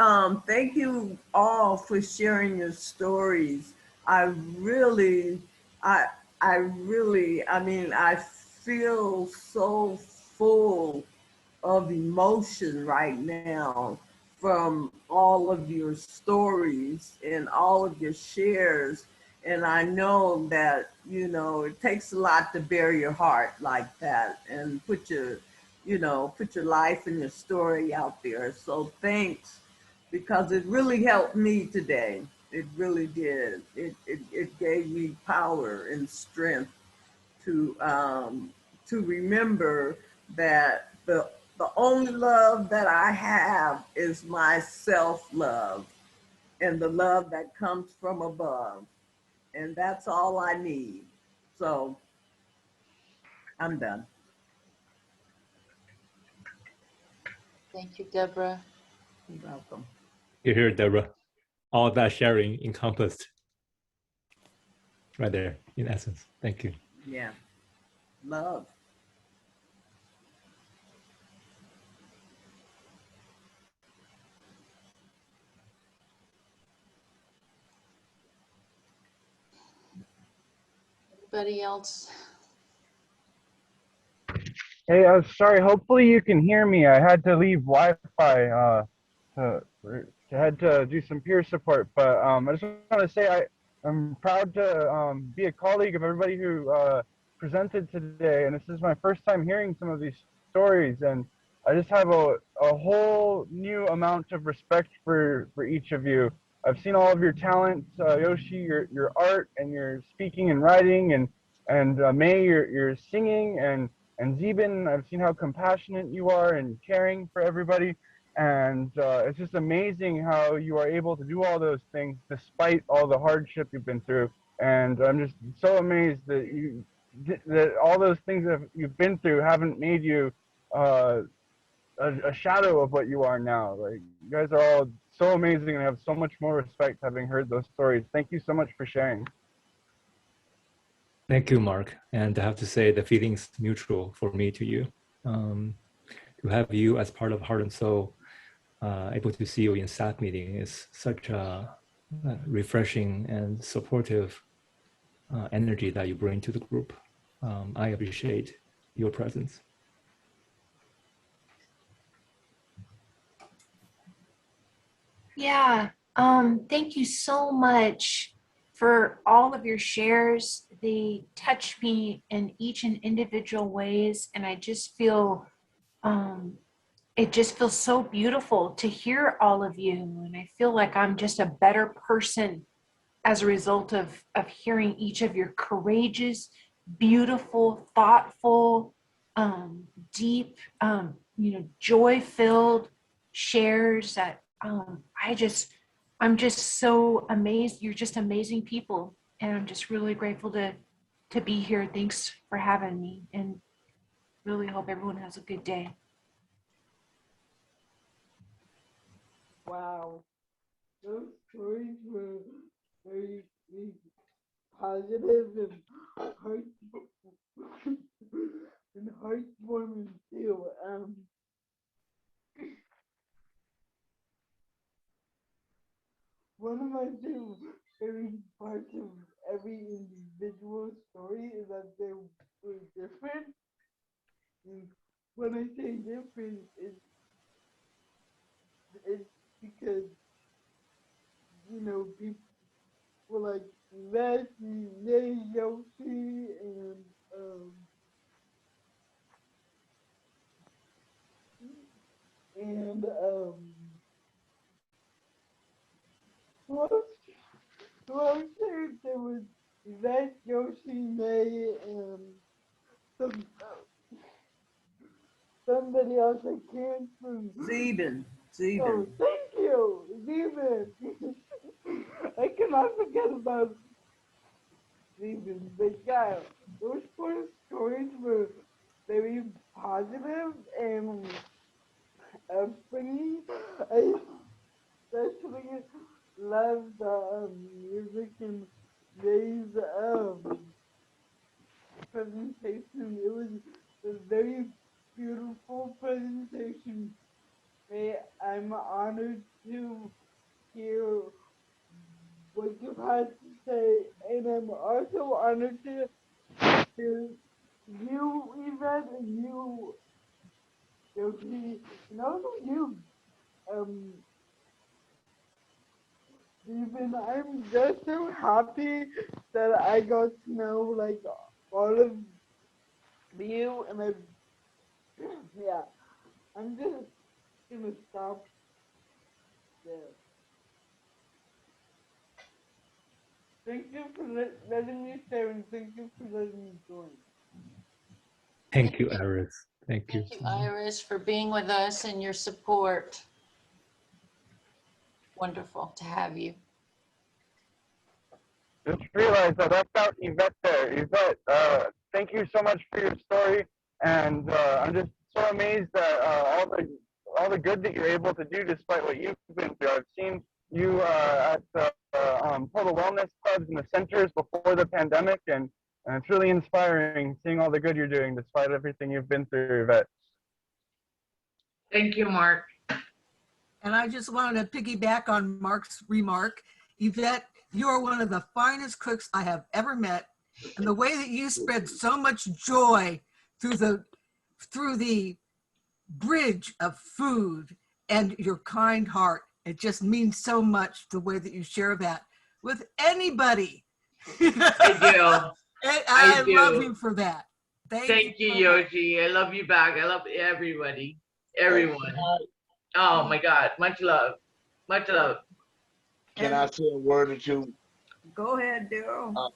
thank you all for sharing your stories. I mean, I feel so full of emotion right now from all of your stories and all of your shares. And I know that, you know, it takes a lot to bear your heart like that and put your life and your story out there. So thanks, because it really helped me today. It really did. It gave me power and strength to remember that the only love that I have is my self-love and the love that comes from above. And that's all I need. So I'm done. Thank you, Deborah. You're welcome. You hear, Deborah? All that sharing encompassed right there, in essence. Thank you. Yeah. Love. Anybody else? Hey, sorry. Hopefully you can hear me. I had to leave Wi-Fi to head to do some peer support. But I just want to say I'm proud to be a colleague of everybody who presented today. And this is my first time hearing some of these stories. And I just have a whole new amount of respect for each of you. I've seen all of your talents, Yoshie, your art and your speaking and writing, and May, your singing, and Xibin, I've seen how compassionate you are and caring for everybody. And it's just amazing how you are able to do all those things despite all the hardship you've been through. And I'm just so amazed that all those things that you've been through haven't made you a shadow of what you are now. Like, you guys are all so amazing, and I have so much more respect having heard those stories. Thank you so much for sharing. Thank you, Mark. And I have to say the feeling's mutual for me to you. To have you as part of Heart and Soul, able to see you in staff meeting is such a refreshing and supportive energy that you bring to the group. I appreciate your presence. Yeah, thank you so much for all of your shares. They touch me in each and individual ways, and I just feel, it just feels so beautiful to hear all of you, and I feel like I'm just a better person as a result of hearing each of your courageous, beautiful, thoughtful, deep, joy-filled shares that I'm just so amazed. You're just amazing people. And I'm just really grateful to be here. Thanks for having me, and really hope everyone has a good day. Wow. Those stories were very positive and heartwarming too. One of my favorite parts of every individual story is that they were different. And when I say different, it's because, people like Yvette, Yoshie, and who else there was Yvette, Yoshie, May, and some, somebody else I can't remember. Xibin. Oh, thank you, Xibin. I cannot forget about Xibin. But yeah, those four stories were very positive and upbringing. I especially love the music and Ray's presentation. It was a very beautiful presentation. Ray, I'm honored to hear what you had to say, and I'm also honored to hear you, Yvette, and you, Yoshie, and also you, Stephen. I'm just so happy that I got to know like all of you, and yeah, I'm just gonna stop there. Thank you for letting me share, and thank you for letting me join. Thank you, Iris. Thank you. Thank you, Iris, for being with us and your support. Wonderful to have you. Just realized I left out Yvette there. Yvette, thank you so much for your story. And I'm just so amazed at all the all the good that you're able to do despite what you've been through. I've seen you at the total wellness clubs and the centers before the pandemic, and it's really inspiring seeing all the good you're doing despite everything you've been through, Yvette. Thank you, Mark. And I just wanted to piggyback on Mark's remark. Yvette, you are one of the finest cooks I have ever met. And the way that you spread so much joy through the bridge of food and your kind heart, it just means so much the way that you share that with anybody. I do. And I I do. love you for that. Thank you, Yoshie. I love you back. I love everybody, everyone. Oh my God, much love, much love. Can I say a word or two? Go ahead, Daryl.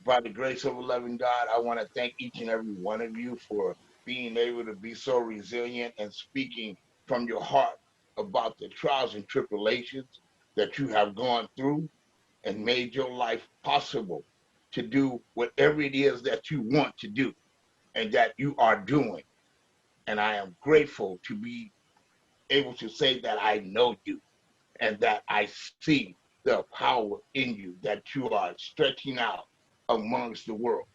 By the grace of a loving God, I want to thank each and every one of you for being able to be so resilient and speaking from your heart about the trials and tribulations that you have gone through and made your life possible to do whatever it is that you want to do and that you are doing. And I am grateful to be able to say that I know you and that I see the power in you, that you are stretching out amongst the world.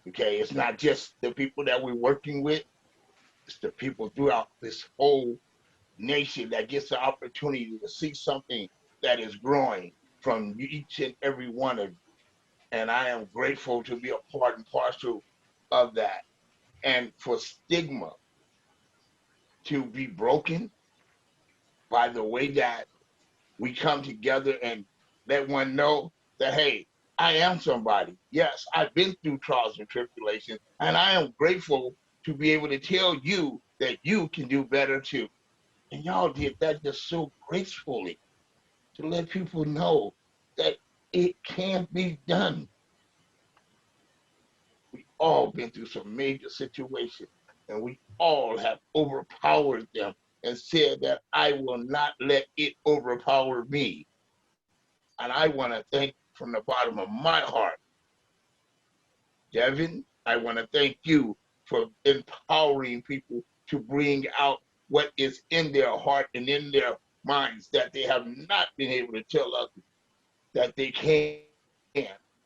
Okay, it's not just the people that we're working with, it's the people throughout this whole nation that gets the opportunity to see something that is growing from each and every one of you. And I am grateful to be a part and parcel of that. And for stigma to be broken by the way that we come together and let one know that, hey, I am somebody. Yes, I've been through trials and tribulations, and I am grateful to be able to tell you that you can do better too. And y'all did that just so gracefully to let people know that it can be done. We all been through some major situations, and we all have overpowered them and said that I will not let it overpower me. And I want to thank from the bottom of my heart, Bevin, I want to thank you for empowering people to bring out what is in their heart and in their minds that they have not been able to tell others that they can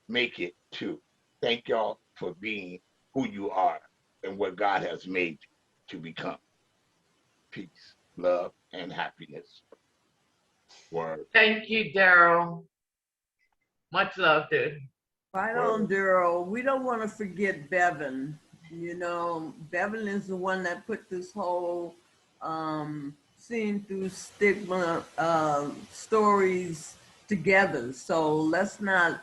make it too. Thank y'all for being who you are and what God has made you to become. Peace, love, and happiness. Word. Thank you, Daryl. Much love, dude. Right on, Daryl. We don't want to forget Bevin. You know, Bevin is the one that put this whole seeing through stigma stories together. So let's not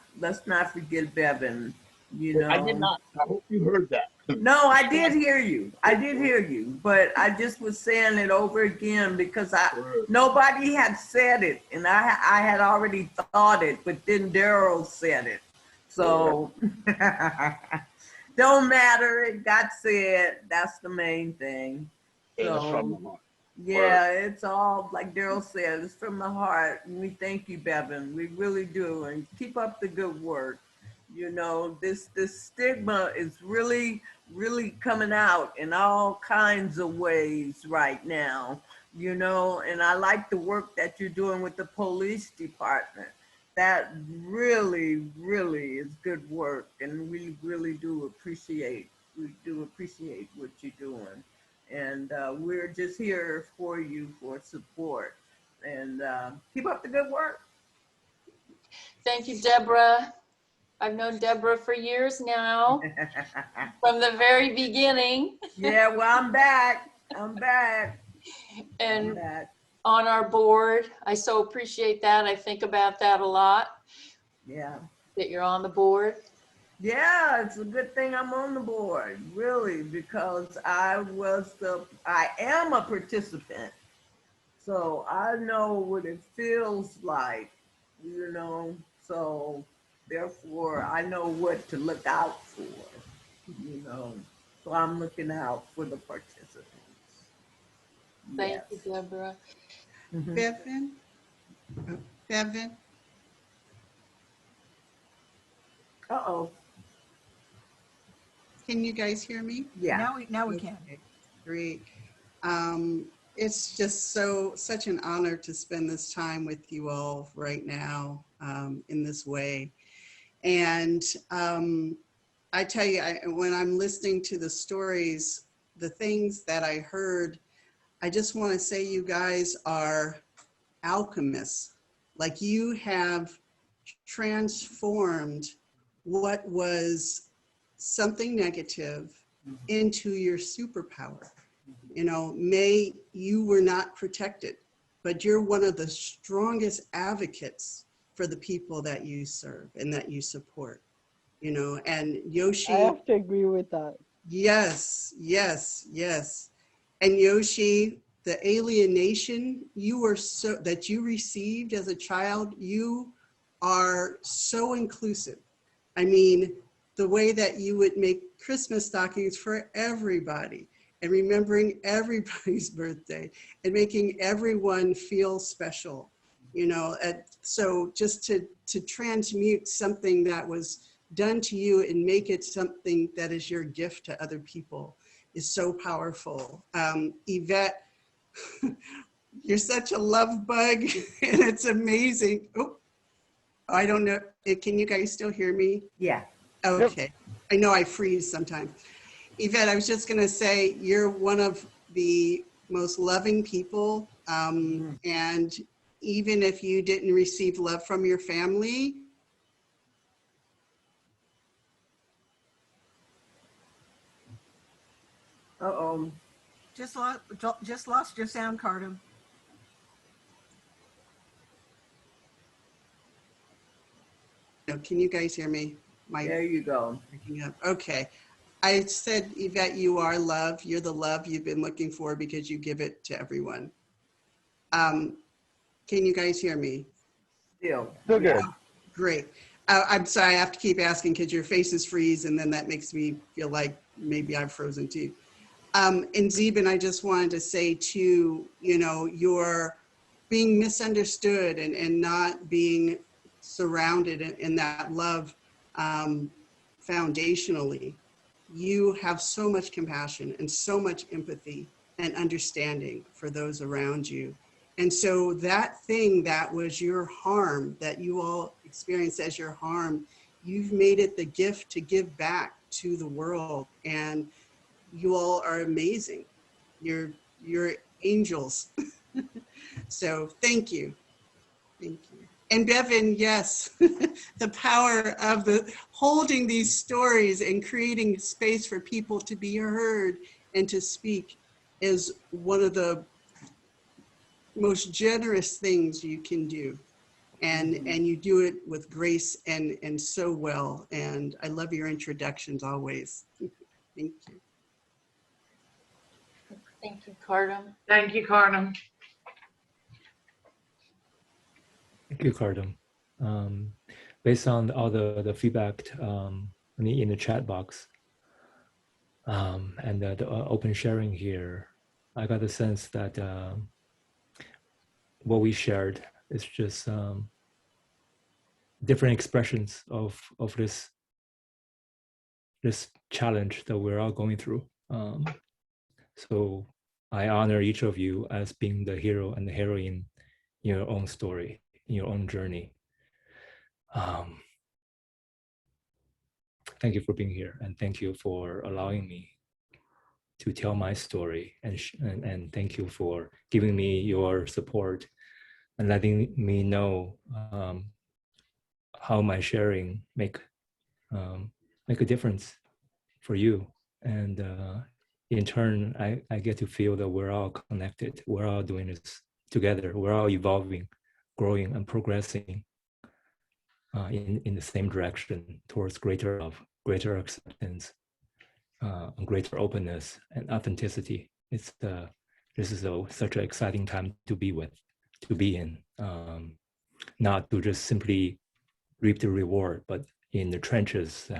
forget Bevin. You know, I did not. I hope you heard that. No, I did hear you. I did hear you, but I just was saying it over again because nobody had said it, and I had already thought it, but then Daryl said it. So don't matter. It got said. That's the main thing. It's from the heart. Yeah, it's all like Daryl said. It's from the heart, and we thank you, Bevin. We really do, and keep up the good work. You know, this stigma is really coming out in all kinds of ways right now, you know, and I like the work that you're doing with the police department. That really is good work, and we really do appreciate what you're doing. And we're just here for you for support, and keep up the good work. Thank you, Deborah. I've known Deborah for years now, from the very beginning. Yeah, well, I'm back. And on our board. I so appreciate that. I think about that a lot. Yeah. That you're on the board. Yeah, it's a good thing I'm on the board, really, because I am a participant. So I know what it feels like, you know, so therefore I know what to look out for, you know. So I'm looking out for the participants. Thank you, Deborah. Bevin? Bevin? Uh-oh. Can you guys hear me? Yeah. Now we can. Okay, great. It's just such an honor to spend this time with you all right now in this way. And I tell you, when I'm listening to the stories, the things that I heard, I just want to say you guys are alchemists. Like, you have transformed what was something negative into your superpower. You know, May, you were not protected, but you're one of the strongest advocates for the people that you serve and that you support, you know. And Yoshie, I have to agree with that. yes, yes, yes. And Yoshie, the alienation you were that you received as a child, you are so inclusive. I mean, the way that you would make Christmas stockings for everybody and remembering everybody's birthday and making everyone feel special, you know. So just to transmute something that was done to you and make it something that is your gift to other people is so powerful. Yvette, you're such a love bug and it's amazing. Oh, I don't know. Can you guys still hear me? Yeah. Okay. I know I freeze sometimes. Yvette, I was just going to say, you're one of the most loving people. And even if you didn't receive love from your family, Uh-oh. Just lost your sound, Cardum. can you guys hear me? There you go. Picking up. Okay. I said, Yvette, you are love. You're the love you've been looking for because you give it to everyone. Can you guys hear me? Still. Still good. Great. I'm sorry, I have to keep asking because your faces freeze and then that makes me feel like maybe I'm frozen too. And Xibin, I just wanted to say too, you know, you're being misunderstood and not being surrounded in that love foundationally. You have so much compassion and so much empathy and understanding for those around you. And so that thing that was your harm, that you all experienced as your harm, you've made it the gift to give back to the world. And you all are amazing. You're angels. So thank you. Thank you. And Bevin, yes, the power of holding these stories and creating space for people to be heard and to speak is one of the most generous things you can do. And you do it with grace and so well. And I love your introductions always. Thank you. Thank you, Cardum. Thank you, Cardum. Thank you, Cardum. Based on all the feedback in the chat box and the open sharing here, I got the sense that what we shared is just different expressions of this challenge that we're all going through. So I honor each of you as being the hero and the heroine in your own story, in your own journey. Thank you for being here, and thank you for allowing me to tell my story, and thank you for giving me your support and letting me know how my sharing make a difference for you. And in turn, I get to feel that we're all connected. We're all doing this together. We're all evolving, growing, and progressing in the same direction towards greater love, greater acceptance, and greater openness and authenticity. This is such an exciting time to be in. Not to just simply reap the reward, but in the trenches,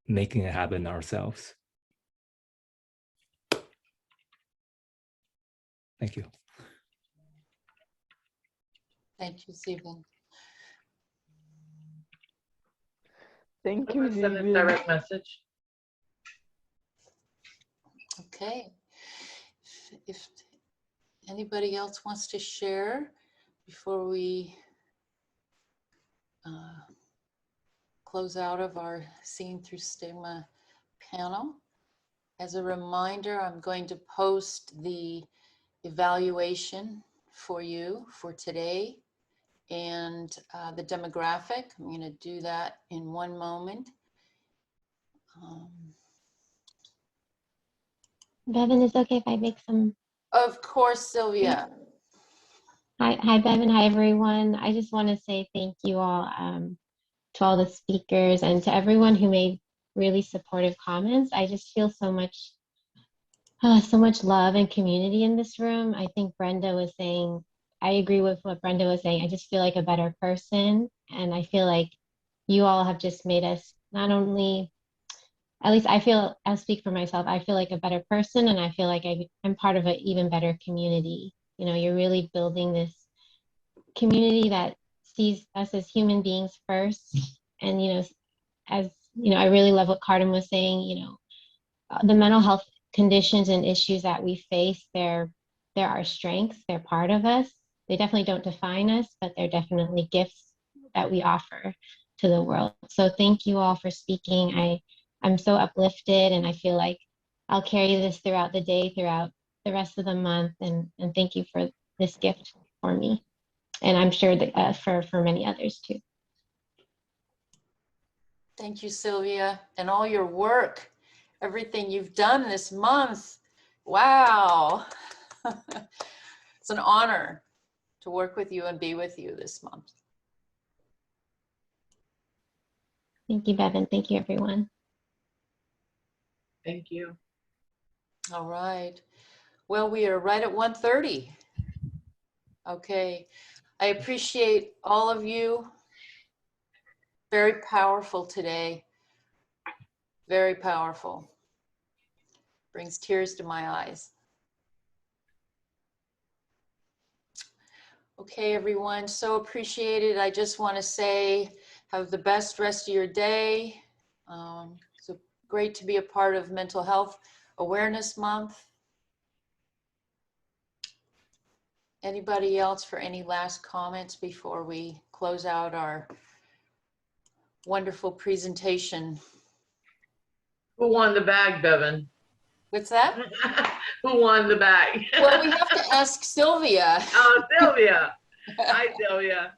making it happen ourselves. Thank you. Thank you, Xibin. Thank I'm you, gonna send a Xibin. direct message. Okay. if anybody else wants to share before we close out of our Seeing Through Stigma panel. As a reminder, I'm going to post the evaluation for you for today and the demographic. I'm going to do that in one moment. Bevin, is it okay if I make some? Of course, Sylvia. Hi, Bevin. Hi, everyone. I just want to say thank you all to all the speakers and to everyone who made really supportive comments. I just feel so much love and community in this room. I think Brenda was saying, I agree with what Brenda was saying. I just feel like a better person. And I feel like you all have just made us not only, at least I'll speak for myself, I feel like a better person, and I feel like I'm part of an even better community. You know, you're really building this community that sees us as human beings first. And, you know, as, you know, I really love what Carden was saying, you know, the mental health conditions and issues that we face, they're our strengths, they're part of us. They definitely don't define us, but they're definitely gifts that we offer to the world. So thank you all for speaking. I'm so uplifted, and I feel like I'll carry this throughout the day, throughout the rest of the month. And thank you for this gift for me. And I'm sure that for many others too. Thank you, Sylvia, and all your work, everything you've done this month. Wow. It's an honor to work with you and be with you this month. Thank you, Bevin. Thank you, everyone. Thank you. All right. Well, we are right at 1:30. Okay. I appreciate all of you. Very powerful today. Very powerful. Brings tears to my eyes. Okay, everyone, so appreciated. I just want to say, have the best rest of your day. So great to be a part of Mental Health Awareness Month. Anybody else for any last comments before we close out our wonderful presentation? Who won the bag, Bevin? What's that? Who won the bag? Well, we have to ask Sylvia. Oh, Sylvia. Hi, Sylvia.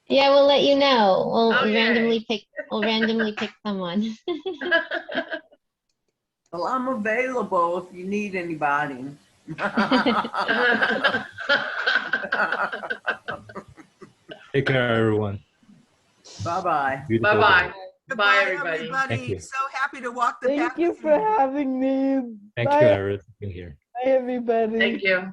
Yeah, we'll let you know. Okay. We'll randomly pick someone. Well, I'm available if you need anybody. Take care, everyone. Bye-bye. Beautiful Bye-bye. day. Bye, everybody. Thank you. So happy to walk the path. Thank you with for having me. Thank Bye. you, Iris, for being here. Bye, everybody. Thank you.